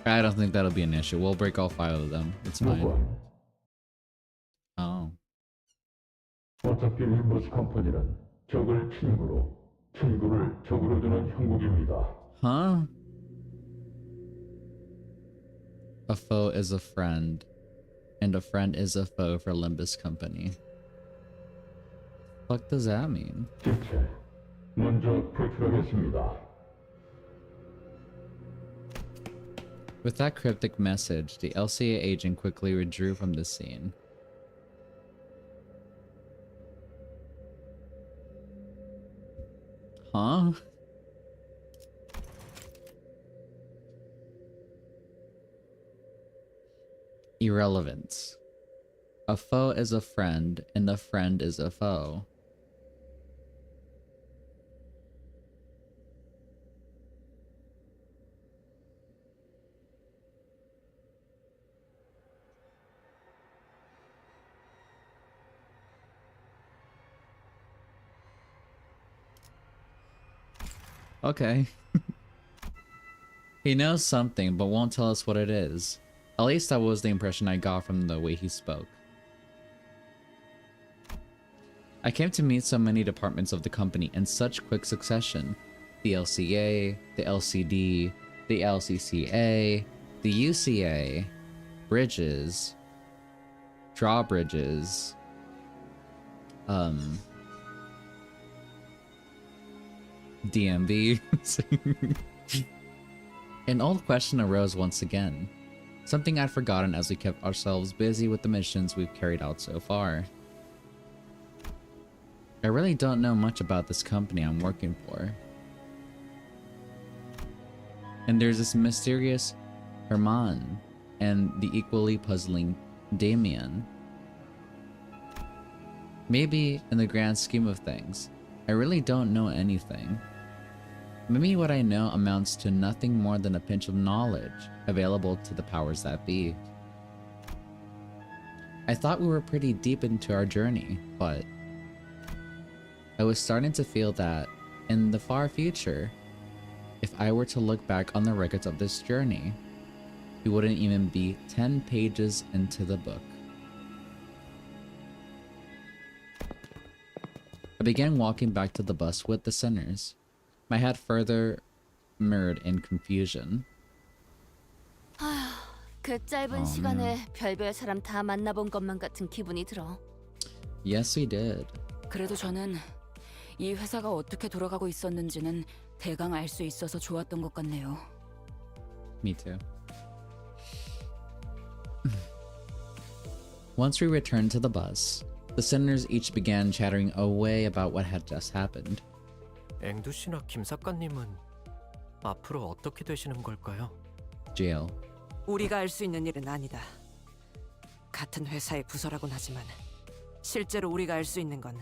I don't think that'll be an issue. We'll break all 5 of them. It's fine. 무관. Oh. 어차피 림버스 컴퍼니는 적을 친구로, 친구를 적으로 두는 형국입니다. Huh? A foe is a friend, and a friend is a foe for Limbus Company. What does that mean? 집체. 먼저 표출하겠습니다. With that cryptic message, the LCA agent quickly withdrew from the scene. Huh? Irrelevance. A foe is a friend, and a friend is a foe. Okay. He knows something, but won't tell us what it is. At least that was the impression I got from the way he spoke. I came to meet so many departments of the company in such quick succession. The LCA, the LCD, the LCCA, the UCA, bridges, drawbridges, DMV. An old question arose once again. Something I'd forgotten as we kept ourselves busy with the missions we've carried out so far. I really don't know much about this company I'm working for. And there's this mysterious Herman and the equally puzzling Damien. Maybe in the grand scheme of things, I really don't know anything. Maybe what I know amounts to nothing more than a pinch of knowledge available to the powers that be. I thought we were pretty deep into our journey, but I was starting to feel that in the far future, if I were to look back on the records of this journey, we wouldn't even be 10 pages into the book. I began walking back to the bus with the sinners, my head further mirrored in confusion. 그 짧은 시간에 별별 사람 다 만나본 것만 같은 기분이 들어. Yes, we did. 그래도 저는 이 회사가 어떻게 돌아가고 있었는지는 대강 알 수 있어서 좋았던 것 같네요. Me too. Once we returned to the bus, the senators each began chattering away about what had just happened. 앵두 씨나 김 작가님은 앞으로 어떻게 되시는 걸까요? Jail. 우리가 알 수 있는 일은 아니다. 같은 회사의 부서라곤 하지만 실제로 우리가 알 수 있는 건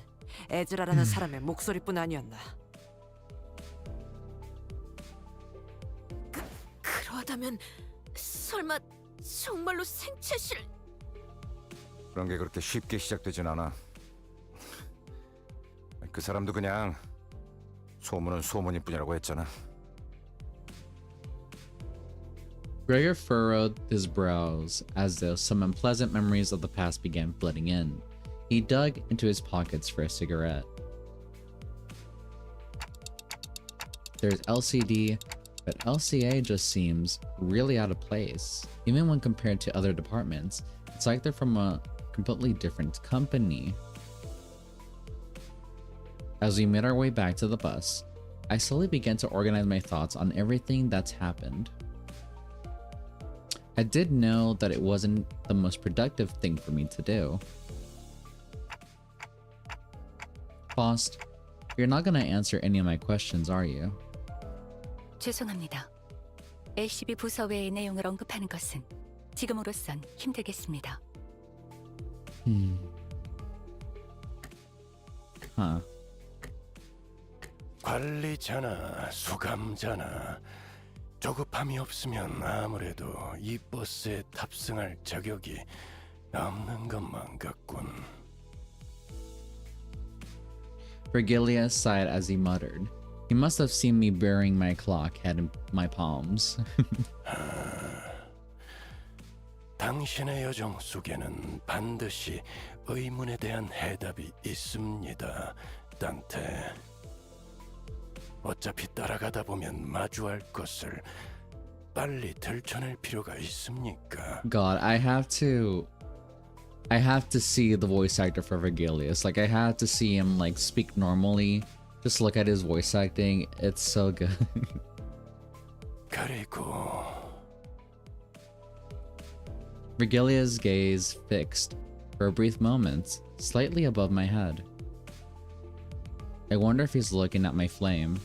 에즈라라는 사람의 목소리뿐 아니었나. 그러하다면 설마 정말로 생체실... 그런 게 그렇게 쉽게 시작되진 않아. 그 사람도 그냥 소문은 소문일 뿐이라고 했잖아. Gregor furrowed his brows as though some unpleasant memories of the past began flooding in. He dug into his pockets for a cigarette. There's LCD, but LCA just seems really out of place. Even when compared to other departments, it's like they're from a completely different company. As we made our way back to the bus, I slowly began to organize my thoughts on everything that's happened. I did know that it wasn't the most productive thing for me to do. Faust, you're not gonna answer any of my questions, are you? 죄송합니다. LCB 부서 외의 내용을 언급하는 것은 지금으로선 힘들겠습니다. Huh. 관리자나 수감자나 조급함이 없으면 아무래도 이 버스에 탑승할 자격이 없는 것만 같군. Virgilia sighed as he muttered. He must have seen me burying my clock head in my palms. 당신의 여정 속에는 반드시 의문에 대한 해답이 있습니다, 단테. 어차피 따라가다 보면 마주할 것을 빨리 들춰낼 필요가 있습니까? God, I have to see the voice actor for Virgilius. Like, I have to see him like speak normally. Just look at his voice acting. It's so good. 그리고 Virgilia's gaze fixed for a brief moment, slightly above my head. I wonder if he's looking at my flame.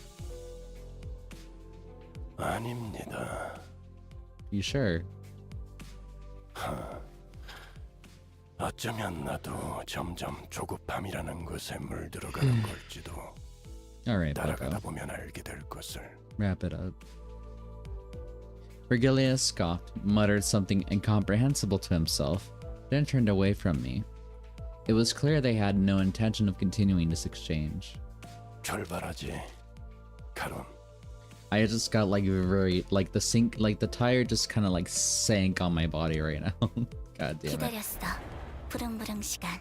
아닙니다. You sure? 어쩌면 나도 점점 조급함이라는 것에 물들어가는 걸지도. Alright, 따라가다 Bucko. 보면 알게 될 것을. Wrap it up. Virgilius scoffed, muttered something incomprehensible to himself, then turned away from me. It was clear they had no intention of continuing this exchange. 출발하지, 카론. I just got like very like the tire just kind of like sank on my body right now. God damn it. 기다렸어. 부릉부릉 시간.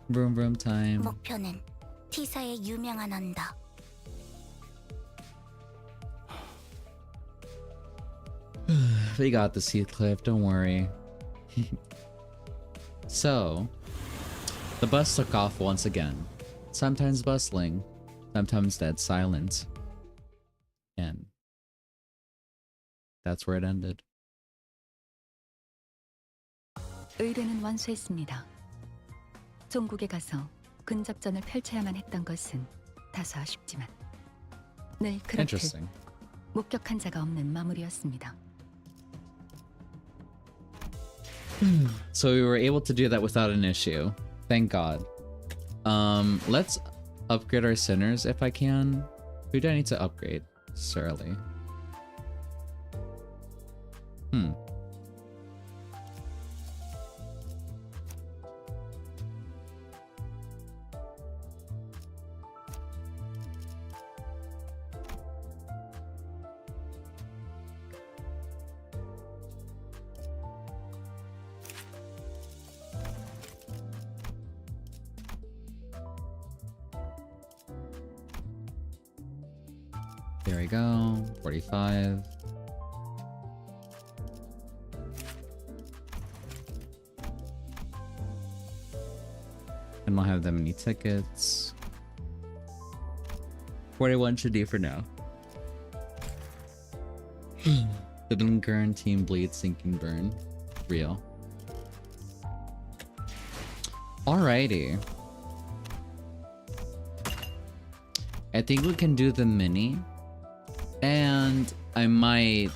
Vroom vroom time. 목표는 T사의 유명한 언덕. We got this, Heathcliff, don't worry. So, the bus took off once again. Sometimes bustling, sometimes dead silent. And that's where it ended. 의뢰는 완수했습니다. 종국에 가서 근접전을 펼쳐야만 했던 것은 다소 아쉽지만 늘 그렇듯 Interesting. 목격한 자가 없는 마무리였습니다. So we were able to do that without an issue. Thank God. Let's upgrade our sinners if I can. Who do I need to upgrade? Surly. There we go. 45. I don't have that many tickets. 41 should do for now. The Gurn team bleed, sinking burn. Real. Alrighty. I think we can do the mini, and I might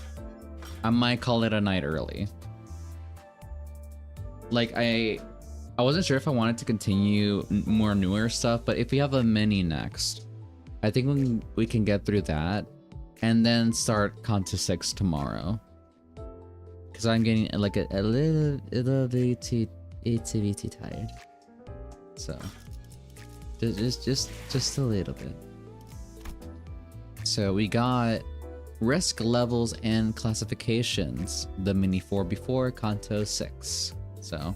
call it a night early. Like I wasn't sure if I wanted to continue more newer stuff, but if we have a mini next, I think we can get through that, and then start Kanto 6 tomorrow. Cause I'm getting like a little bit tired. So just a little bit. So we got risk levels and classifications. The mini 4 before Kanto 6. So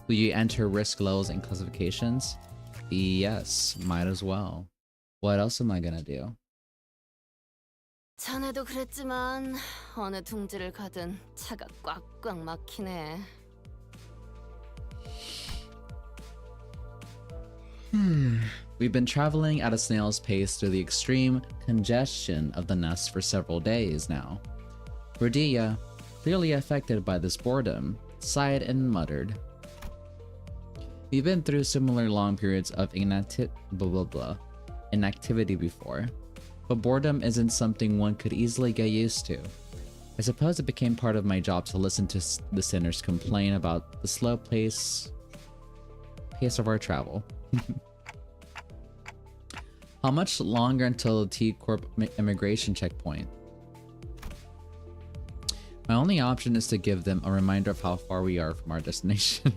will you enter risk levels and classifications? Yes, might as well. What else am I gonna do? 전에도 그랬지만 어느 둥지를 가든 차가 꽉꽉 막히네. We've been traveling at a snail's pace through the extreme congestion of the nest for several days now. Rhodia, clearly affected by this boredom, sighed and muttered. We've been through similar long periods of inactivity before, but boredom isn't something one could easily get used to. I suppose it became part of my job to listen to the sinners complain about the slow pace of our travel. How much longer until the T-Corp immigration checkpoint? My only option is to give them a reminder of how far we are from our destination.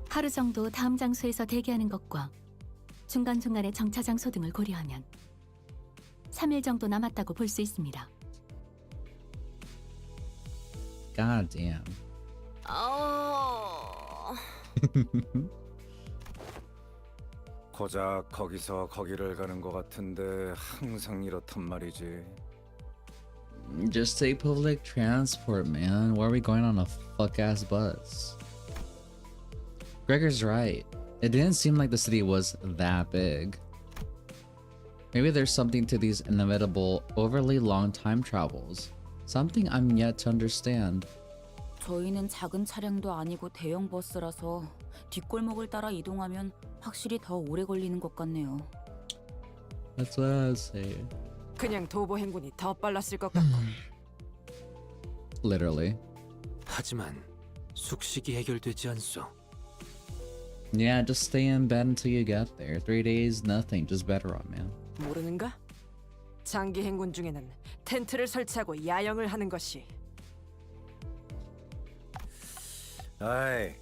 하루 정도 다음 장소에서 대기하는 것과 중간중간의 정차 장소 등을 고려하면 3일 정도 남았다고 볼 수 있습니다. God damn. 고작 거기서 거기를 가는 것 같은데 항상 이렇단 말이지. Just take public transport, man. Why are we going on a fuck-ass bus? Gregor's right. It didn't seem like the city was that big. Maybe there's something to these inevitable, overly long time travels. Something I'm yet to understand. 저희는 작은 차량도 아니고 대형 버스라서 뒷골목을 따라 이동하면 확실히 더 오래 걸리는 것 같네요. That's what I was saying. 그냥 도보 행군이 더 빨랐을 것 같고. Literally. 하지만 숙식이 해결되지 않소. Yeah, just stay in bed until you get there. 3 days, nothing. Just better on, man. 모르는가? 장기 행군 중에는 텐트를 설치하고 야영을 하는 것이. 아이,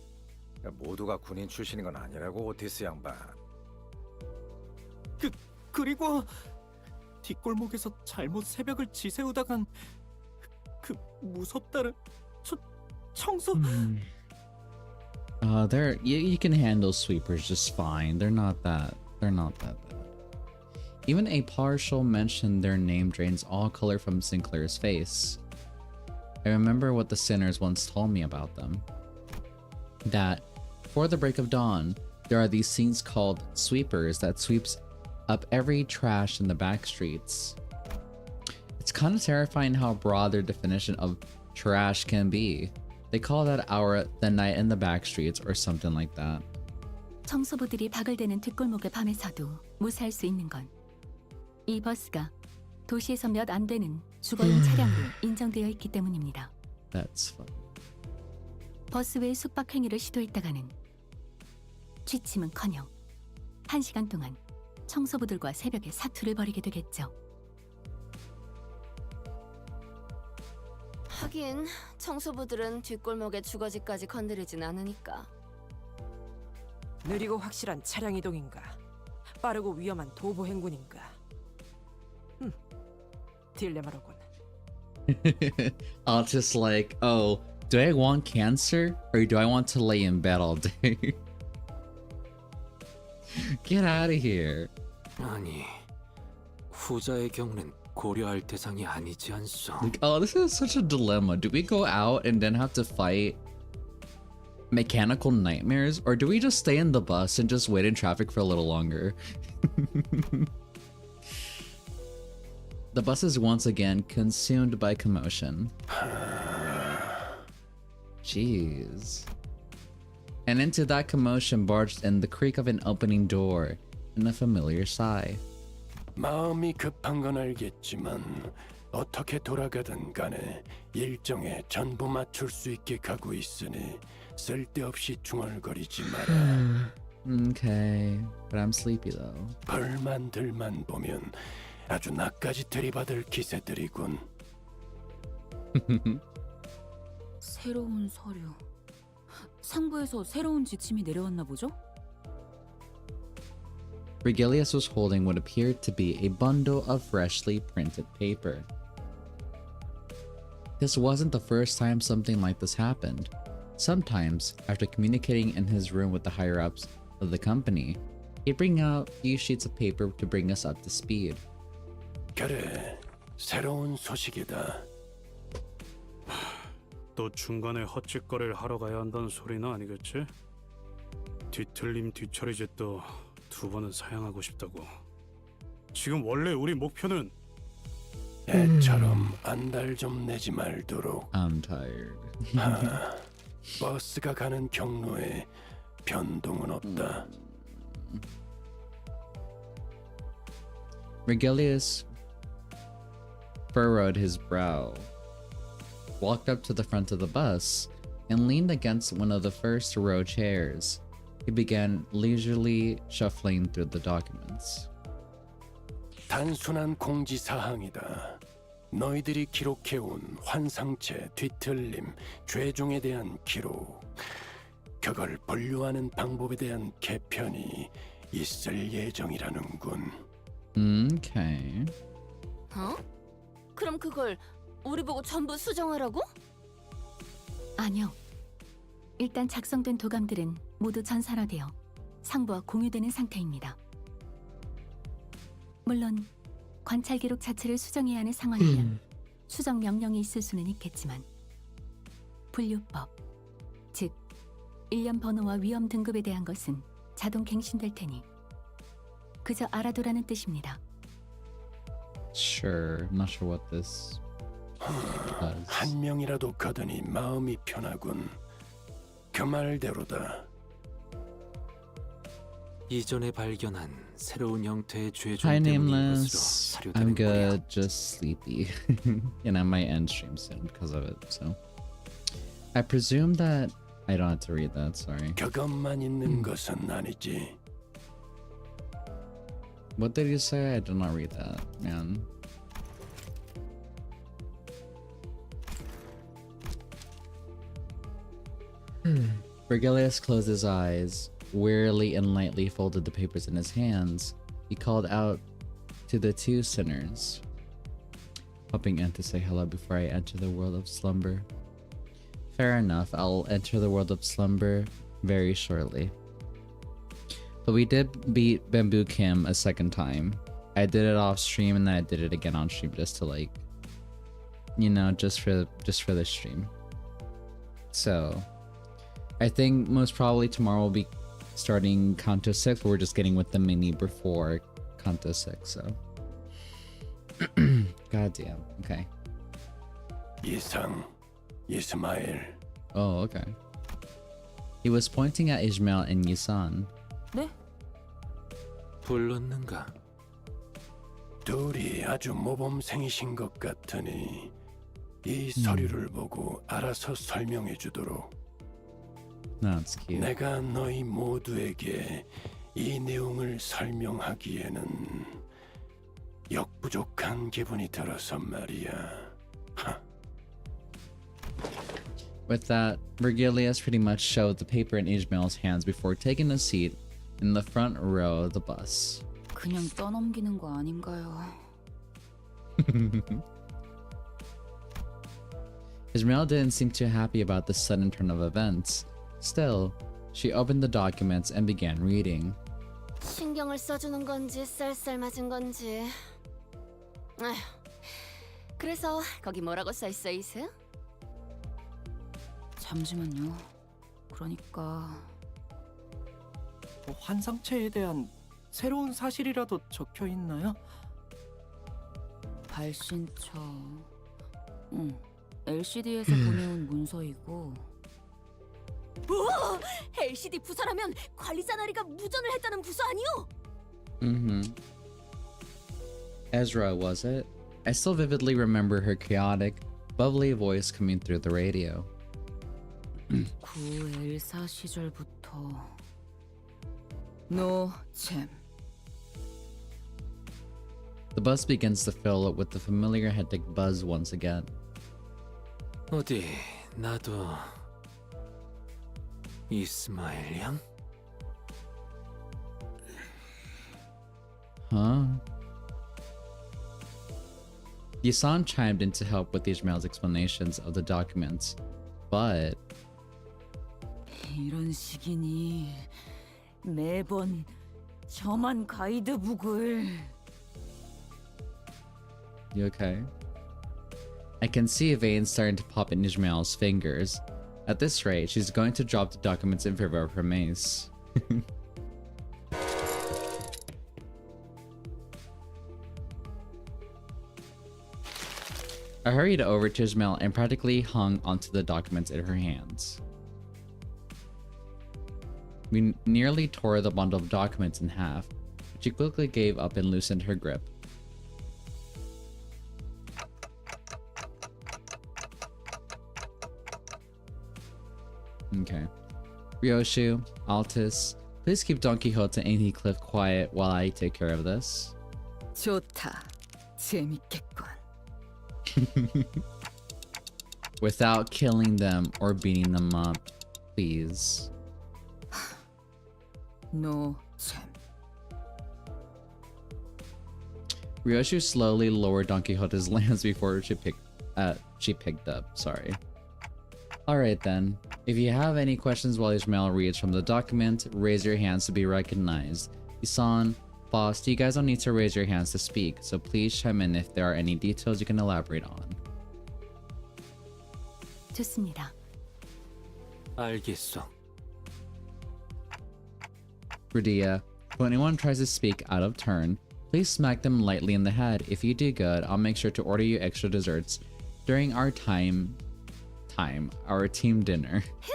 모두가 군인 출신인 건 아니라고 오티스 양반. 그리고 뒷골목에서 잘못 새벽을 지새우다간 그 무섭다는 청소. They're you can handle sweepers just fine. They're not that bad. Even a partial mention their name drains all color from Sinclair's face. I remember what the sinners once told me about them. That before the break of dawn, there are these scenes called sweepers that sweeps up every trash in the back streets. It's kind of terrifying how broad their definition of trash can be. They call that hour the night in the back streets or something like that. 청소부들이 바글대는 뒷골목을 밤에서도 무사할 수 있는 건 이 버스가 도시에서 몇 안 되는 주거용 차량으로 인정되어 있기 때문입니다. That's fun. 버스 외 숙박 행위를 시도했다가는 취침은커녕 1시간 동안 청소부들과 새벽에 사투를 벌이게 되겠죠. 하긴 청소부들은 뒷골목의 주거지까지 건드리진 않으니까. 느리고 확실한 차량 이동인가? 빠르고 위험한 도보 행군인가? 딜레마로군. I'll just like, oh, do I want cancer or do I want to lay in bed all day? Get out of here. 아니, 후자의 경우는 고려할 대상이 아니지 않소. Like, oh, this is such a dilemma. Do we go out and then have to fight mechanical nightmares, or do we just stay in the bus and just wait in traffic for a little longer? The bus is once again consumed by commotion. Jeez. And into that commotion barged in the creak of an opening door and a familiar sigh. 마음이 급한 건 알겠지만 어떻게 돌아가든 간에 일정에 전부 맞출 수 있게 가고 있으니 쓸데없이 중얼거리지 마라. Okay, but I'm sleepy though. 벌만들만 보면 아주 나까지 들이받을 기세들이군. 새로운 서류. 상부에서 새로운 지침이 내려왔나 보죠? Regilius was holding what appeared to be a bundle of freshly printed paper. This wasn't the first time something like this happened. Sometimes, after communicating in his room with the higher-ups of the company, he'd bring out a few sheets of paper to bring us up to speed. 그래, 새로운 소식이다. 또 중간에 헛짓거리를 하러 가야 한다는 소리는 아니겠지? 뒤틀림 뒤처리짓도 2번은 사양하고 싶다고. 지금 원래 우리 목표는 애처럼 안달 좀 내지 말도록. I'm tired. 버스가 가는 경로에 변동은 없다. Regilius furrowed his brow, walked up to the front of the bus, and leaned against one of the first row chairs. He began leisurely shuffling through the documents. 단순한 공지 사항이다. 너희들이 기록해온 환상체, 뒤틀림, 죄종에 대한 기록, 그걸 분류하는 방법에 대한 개편이 있을 예정이라는군. Okay. 어? 그럼 그걸 우리 보고 전부 수정하라고? 아니요. 일단 작성된 도감들은 모두 전산화되어 상부와 공유되는 상태입니다. 물론 관찰 기록 자체를 수정해야 하는 상황이면 수정 명령이 있을 수는 있겠지만 분류법, 즉 일련 번호와 위험 등급에 대한 것은 자동 갱신될 테니 그저 알아두라는 뜻입니다. Sure. I'm not sure what this does. 한 명이라도 거더니 마음이 편하군. 그 말대로다. 이전에 발견한 새로운 형태의 Hi, 죄종 때문인 것으로 Nameless. I'm 사료되는 거야. good, just sleepy. And I might end stream soon because of it, so. I presume that I don't have to read that, sorry. 그것만 있는 것은 아니지. What did you say? I did not read that, man. Regilius closed his eyes, wearily and lightly folded the papers in his hands. He called out to the 2 sinners, hoping Ant to say hello before I enter the world of slumber. Fair enough, I'll enter the world of slumber very shortly. But we did beat Bamboo Kim a second time. I did it off stream and then I did it again on stream just to like, you know, just for the stream. So I think most probably tomorrow we'll be starting Kanto 6, but we're just getting with the mini before Kanto 6, so. God damn, okay. 이상, 이스마엘. Oh, okay. He was pointing at Ishmael and Yisan. 네? 불렀는가? 둘이 아주 모범생이신 것 같으니 이 서류를 보고 알아서 설명해 주도록. That's cute. 내가 너희 모두에게 이 내용을 설명하기에는 역부족한 기분이 들어서 말이야. With that, Vergilius pretty much shoved the paper in Ishmael's hands before taking a seat in the front row of the bus. 그냥 떠넘기는 거 아닌가요? Ishmael didn't seem too happy about this sudden turn of events. Still, she opened the documents and began reading. 신경을 써주는 건지 쌀쌀 맞은 건지. 아휴, 그래서 거기 뭐라고 써있어, 이스? 잠시만요. 그러니까 환상체에 대한 새로운 사실이라도 적혀 있나요? 발신처. LCD에서 보내온 문서이고 뭐? LCD 부서라면 관리자 나리가 무전을 했다는 부서 아니오? Mm-hmm. Ezra, was it? I still vividly remember her chaotic, bubbly voice coming through the radio. 구 엘사 시절부터 노잼. The bus begins to fill with the familiar hectic buzz once again. 어디 나도 이스마엘 양? Huh? Yasan chimed in to help with Ishmael's explanations of the documents, but 이런 식이니 매번 저만 가이드북을. you okay? I can see veins starting to pop in Ishmael's fingers. At this rate, she's going to drop the documents in favor of her mace. I hurried over to Ishmael and practically hung onto the documents in her hands. We nearly tore the bundle of documents in half, but she quickly gave up and loosened her grip. Okay. Ryoshu, Altus, please keep Don Quixote and Heathcliff quiet while I take care of this. 좋다. 재밌겠군. Without killing them or beating them up, please. 노잼. Ryoshu slowly lowered Don Quixote's lance before she picked up. Sorry. Alright then. If you have any questions while Ishmael reads from the document, raise your hands to be recognized. Isan, Boss, you guys don't need to raise your hands to speak, so please chime in if there are any details you can elaborate on. 좋습니다. 알겠어. Radia, when anyone tries to speak out of turn, please smack them lightly in the head. If you do good, I'll make sure to order you extra desserts during our our team dinner. 휴,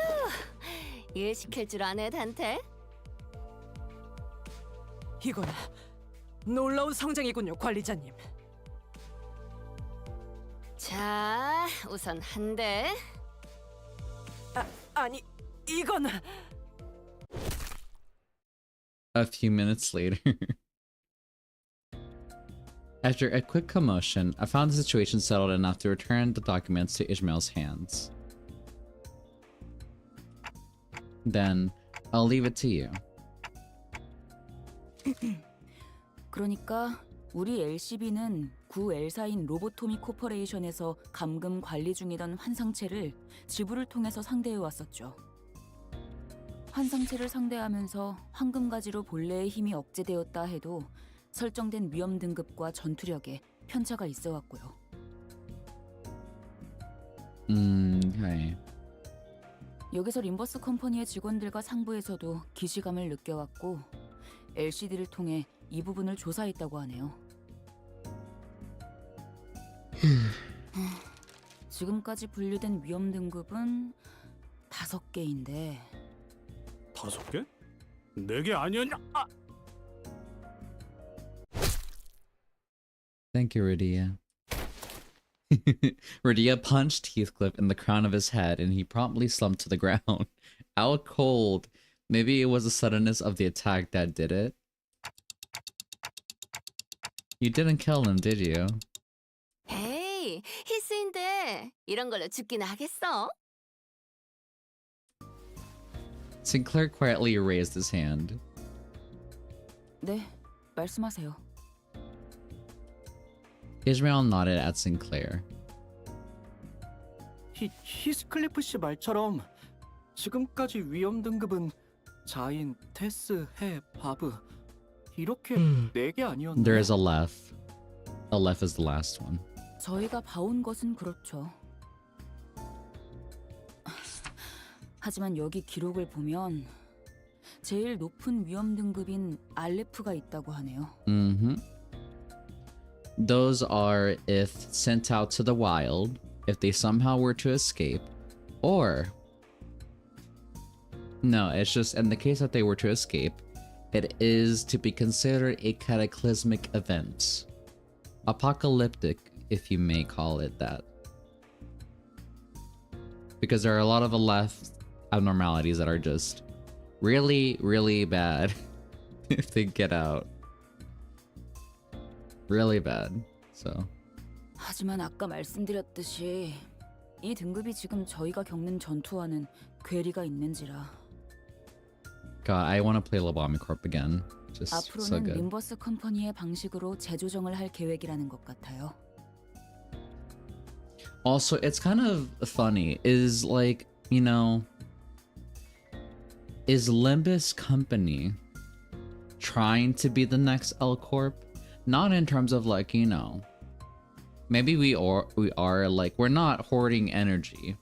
일 시킬 줄 아네, 단테. 이건 놀라운 성장이군요, 관리자님. 자, 우선 한 대. 아니, 이건 A few minutes later. After a quick commotion, I found the situation settled enough to return the documents to Ishmael's hands. Then, I'll leave it to you. 그러니까 우리 LCB는 구 엘사인 로보토미 코퍼레이션에서 감금 관리 중이던 환상체를 지부를 통해서 상대해 왔었죠. 환상체를 상대하면서 황금가지로 본래의 힘이 억제되었다 해도 설정된 위험 등급과 전투력에 편차가 있어 왔고요. Okay. 여기서 림버스 컴퍼니의 직원들과 상부에서도 기시감을 느껴왔고 LCD를 통해 이 부분을 조사했다고 하네요. 지금까지 분류된 위험 등급은 5개인데 5개? 4개 아니었냐? 아! Thank you, Radia. Radia punched Heathcliff in the crown of his head and he promptly slumped to the ground. Out cold. Maybe it was the suddenness of the attack that did it. You didn't kill him, did you? 에이, 히스인데 이런 걸로 죽기나 하겠어? Sinclair quietly raised his hand. 네, 말씀하세요. Ishmael nodded at Sinclair. 히스클리프 씨 말처럼 지금까지 위험 등급은 자인, 테스, 해, 바브 이렇게 4개 아니었나요? There is a Aleph. Aleph is the last one. 저희가 봐온 것은 그렇죠. 하지만 여기 기록을 보면 제일 높은 위험 등급인 알레프가 있다고 하네요. Those are if sent out to the wild, if they somehow were to escape, or No, it's just in the case that they were to escape, it is to be considered a cataclysmic event. Apocalyptic, if you may call it that. Because there are a lot of left abnormalities that are just really, really bad if they get out. Really bad. So. 하지만 아까 말씀드렸듯이 이 등급이 지금 저희가 겪는 전투와는 괴리가 있는지라. God, I want to play Lobotomy Corp again. Just so 앞으로는 good. 림버스 컴퍼니의 방식으로 재조정을 할 계획이라는 것 같아요. Also, it's kind of funny. Is like, you know, is Limbus Company trying to be the next L Corp? Not in terms of like, you know, maybe we are like, we're not hoarding energy.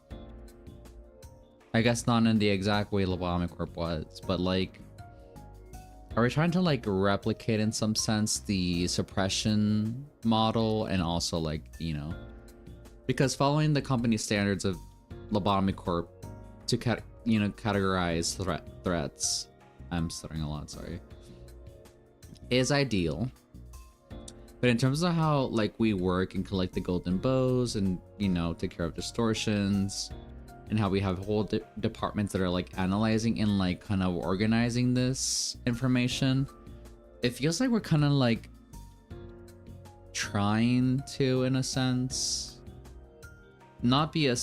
I guess not in the exact way Lobotomy Corp was, but like, are we trying to like replicate in some sense the suppression model and also like, you know, because following the company standards of Lobotomy Corp to categorize threats, I'm stuttering a lot, sorry, is ideal. But in terms of how like we work and collect the golden bows and, you know, take care of distortions, and how we have whole departments that are like analyzing and like kind of organizing this information, it feels like we're kind of like trying to, in a sense, not be a,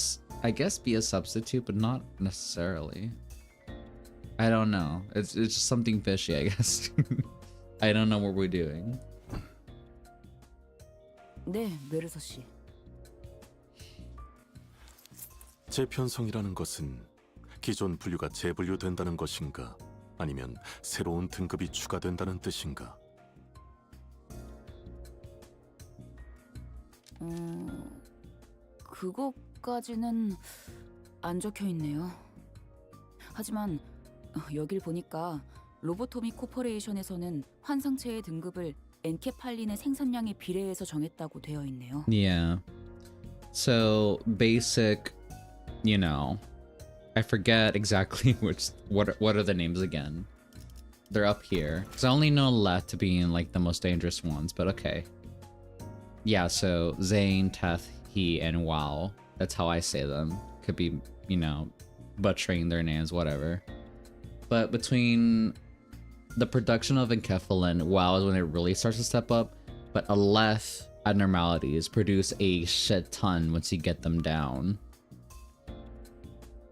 I guess be a substitute, but not necessarily. I don't know. It's just something fishy, I guess. I don't know what we're doing. 네, 메르서 씨. 재편성이라는 것은 기존 분류가 재분류된다는 것인가? 아니면 새로운 등급이 추가된다는 뜻인가? 그거까지는 안 적혀 있네요. 하지만 여길 보니까 로보토미 코퍼레이션에서는 환상체의 등급을 엔케팔린의 생산량에 비례해서 정했다고 되어 있네요. Yeah. So basic, you know, I forget exactly what are the names again. They're up here. Because I only know left being like the most dangerous ones, but okay. Yeah, so Zane, Teth, He, and Wow. That's how I say them. Could be, you know, butchering their names, whatever. But between the production of enkephalin, WoW is when it really starts to step up, but Aleph abnormalities produce a shit ton once you get them down.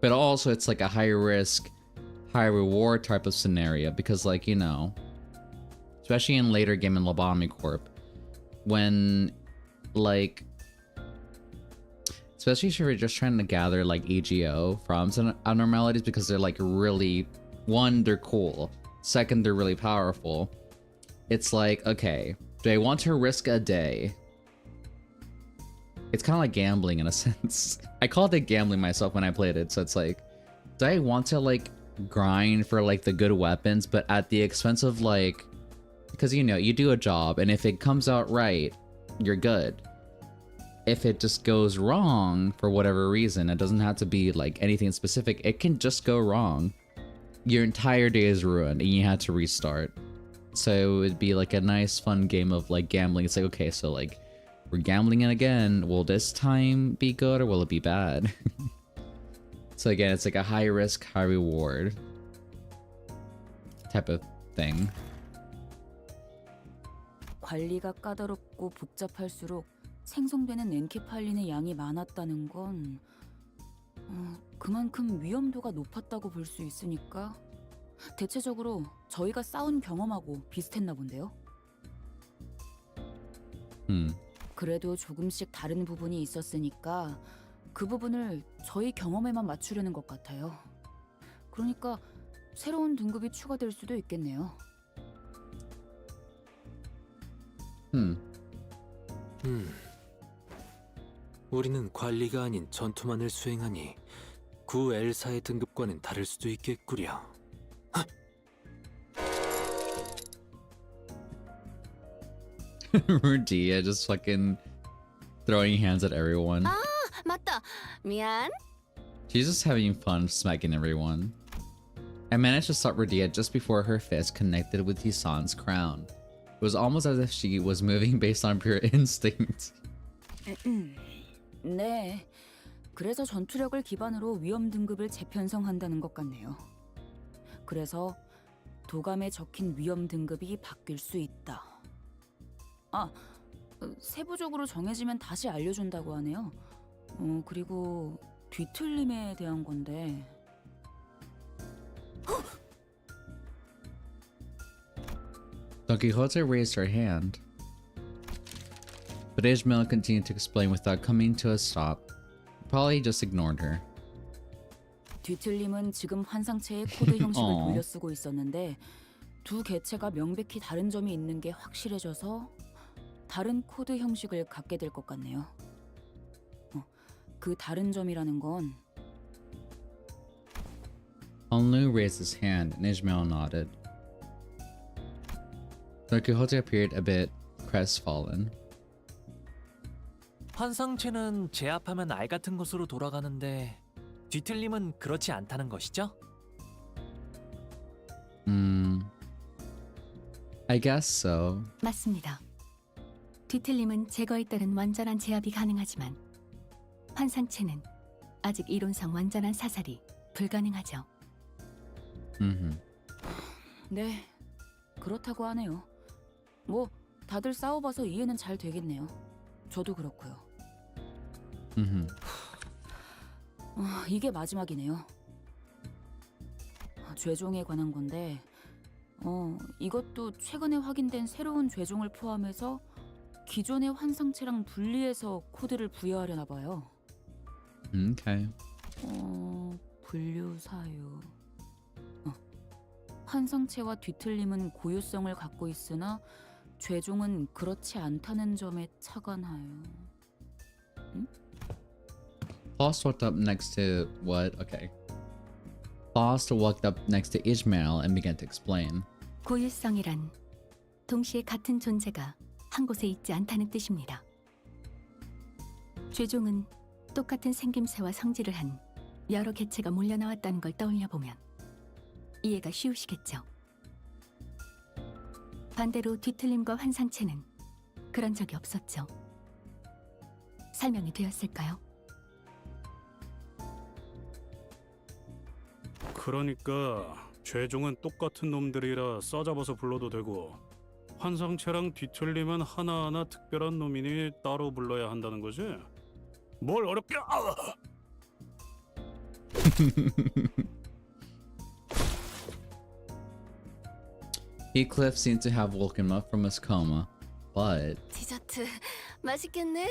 But also it's like a high risk, high reward type of scenario because, like, you know, especially in later game in Lobotomy Corp, when like, especially if you're just trying to gather like EGO from some abnormalities because they're like really, one, they're cool. Second, they're really powerful. It's like, okay, do I want to risk a day? It's kind of like gambling in a sense. I called it gambling myself when I played it, so it's like, do I want to like grind for like the good weapons, but at the expense of like, because you know, you do a job, and if it comes out right, you're good. If it just goes wrong for whatever reason, it doesn't have to be like anything specific, it can just go wrong. Your entire day is ruined and you had to restart. So it would be like a nice fun game of like gambling. It's like, okay, so like we're gambling it again. Will this time be good or will it be bad? So again, it's like a high risk, high reward type of thing. 관리가 까다롭고 복잡할수록 생성되는 엔케팔린의 양이 많았다는 건 그만큼 위험도가 높았다고 볼 수 있으니까 대체적으로 저희가 싸운 경험하고 비슷했나 본데요. 그래도 조금씩 다른 부분이 있었으니까 그 부분을 저희 경험에만 맞추려는 것 같아요. 그러니까 새로운 등급이 추가될 수도 있겠네요. 우리는 관리가 아닌 전투만을 수행하니 구 L사의 등급과는 다를 수도 있겠구려. Rudia just fucking throwing hands at everyone. 아, 맞다. 미안. She's just having fun smacking everyone. I managed to stop Radia just before her fist connected with Hisan's crown. It was almost as if she was moving based on pure instinct. 네, 그래서 전투력을 기반으로 위험 등급을 재편성한다는 것 같네요. 그래서 도감에 적힌 위험 등급이 바뀔 수 있다. 아, 세부적으로 정해지면 다시 알려준다고 하네요. 그리고 뒤틀림에 대한 건데. Don Quixote raised her hand, but Ishmael continued to explain without coming to a stop. Probably just ignored her. 뒤틀림은 지금 환상체의 코드 형식을 돌려 쓰고 있었는데 두 개체가 명백히 다른 점이 있는 게 확실해져서 다른 코드 형식을 갖게 될 것 같네요. 그 다른 점이라는 건 Onlu raised his hand and Ishmael nodded. Don Quixote appeared a bit crestfallen. 환상체는 제압하면 알 같은 곳으로 돌아가는데 뒤틀림은 그렇지 않다는 것이죠? I guess so. 맞습니다. 뒤틀림은 제거에 따른 완전한 제압이 가능하지만 환상체는 아직 이론상 완전한 사살이 불가능하죠. 네, 그렇다고 하네요. 뭐 다들 싸워봐서 이해는 잘 되겠네요. 저도 그렇고요. 이게 마지막이네요. 죄종에 관한 건데 이것도 최근에 확인된 새로운 죄종을 포함해서 기존의 환상체랑 분리해서 코드를 부여하려나 봐요. Okay. 분류 사유. 환상체와 뒤틀림은 고유성을 갖고 있으나 죄종은 그렇지 않다는 점에 착안하여. Faust walked up next to what? Okay. Faust walked up next to Ishmael and began to explain. 고유성이란 동시에 같은 존재가 한 곳에 있지 않다는 뜻입니다. 죄종은 똑같은 생김새와 성질을 한 여러 개체가 몰려나왔다는 걸 떠올려 보면 이해가 쉬우시겠죠. 반대로 뒤틀림과 환상체는 그런 적이 없었죠. 설명이 되었을까요? 그러니까 죄종은 똑같은 놈들이라 싸잡아서 불러도 되고 환상체랑 뒤틀림은 하나하나 특별한 놈이니 따로 불러야 한다는 거지? 뭘 어렵게... Heathcliff seemed to have woken up from his coma, but 디저트 맛있겠네?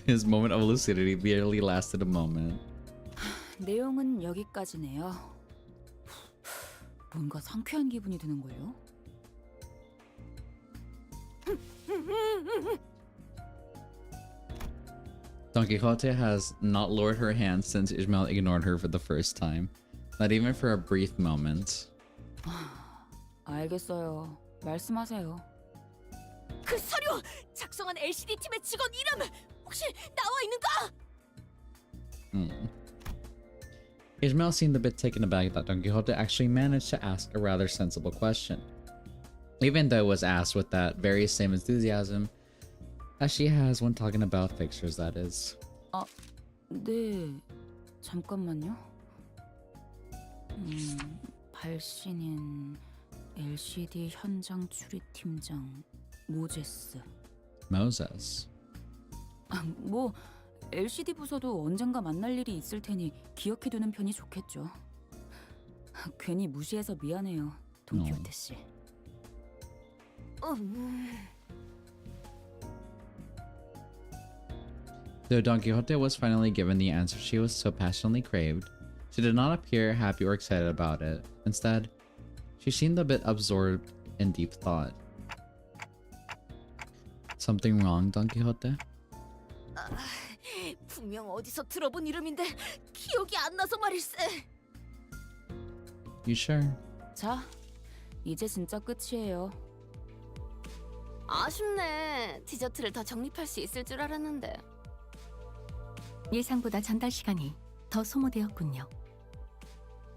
his moment of lucidity barely lasted a moment. 내용은 여기까지네요. 뭔가 상쾌한 기분이 드는걸요? Don Quixote has not lowered her hand since Ishmael ignored her for the first time. Not even for a brief moment. 알겠어요. 말씀하세요. 그 서류! 작성한 LCD 팀의 직원 이름! 혹시 나와 있는가? Ishmael seemed a bit taken aback that Don Quixote actually managed to ask a rather sensible question. Even though it was asked with that very same enthusiasm as she has when talking about fixtures, that is. 네. 잠깐만요. 발신인 LCD 현장 추리팀장 모제스. Moses. 뭐 LCD 부서도 언젠가 만날 일이 있을 테니 기억해두는 편이 좋겠죠. 괜히 무시해서 미안해요, 돈키호테 씨. Though Don Quixote was finally given the answer she was so passionately craved, she did not appear happy or excited about it. Instead, she seemed a bit absorbed in deep thought. Something wrong, Don Quixote? 분명 어디서 들어본 이름인데 기억이 안 나서 말일세. You sure? 자, 이제 진짜 끝이에요. 아쉽네. 디저트를 더 정립할 수 있을 줄 알았는데. 예상보다 전달 시간이 더 소모되었군요.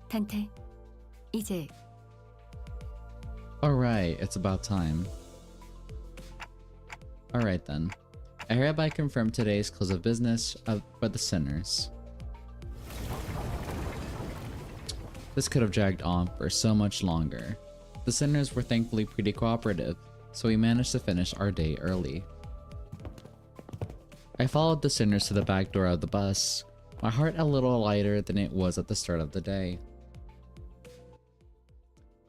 단테, 이제 Alright, it's about time. Alright then. I hereby confirm today's close of business for the sinners. This could have dragged on for so much longer. The sinners were thankfully pretty cooperative, so we managed to finish our day early. I followed the sinners to the back door of the bus, my heart a little lighter than it was at the start of the day.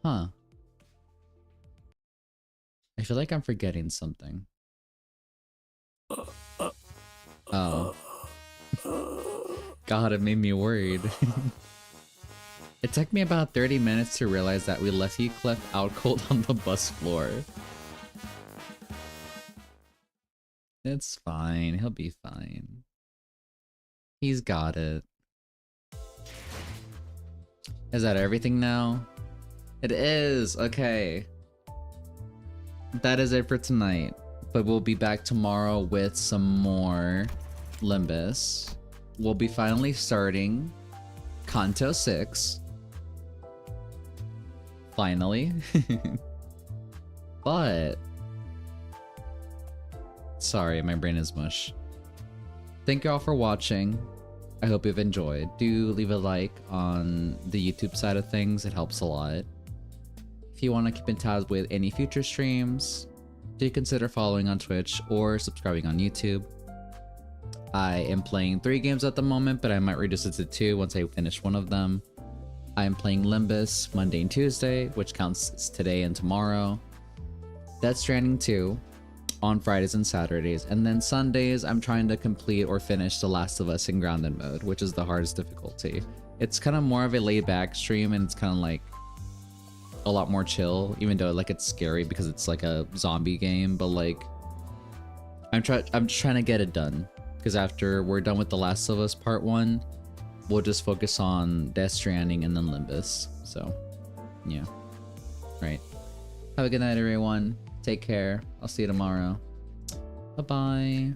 Huh. I feel like I'm forgetting something. Oh. God, it made me worried. It took me about 30 minutes to realize that we left Heathcliff out cold on the bus floor. It's fine, he'll be fine. He's got it. Is that everything now? It is, okay. That is it for tonight, but we'll be back tomorrow with some more Limbus. We'll be finally starting Kanto 6. Finally. But sorry, my brain is mush. Thank you all for watching. I hope you've enjoyed. Do leave a like on the YouTube side of things, it helps a lot. If you want to keep in touch with any future streams, do consider following on Twitch or subscribing on YouTube. I am playing 3 games at the moment, but I might reduce it to 2 once I finish one of them. I am playing Limbus Monday and Tuesday, which counts as today and tomorrow. Death Stranding 2 on Fridays and Saturdays, and then Sundays I'm trying to complete or finish The Last of Us in Grounded mode, which is the hardest difficulty. It's kind of more of a laid-back stream, and it's kind of like a lot more chill, even though like it's scary because it's like a zombie game, but like I'm just trying to get it done, because after we're done with The Last of Us Part 1, we'll just focus on Death Stranding and then Limbus. So yeah, right. Have a good night, everyone. Take care. I'll see you tomorrow. Bye bye.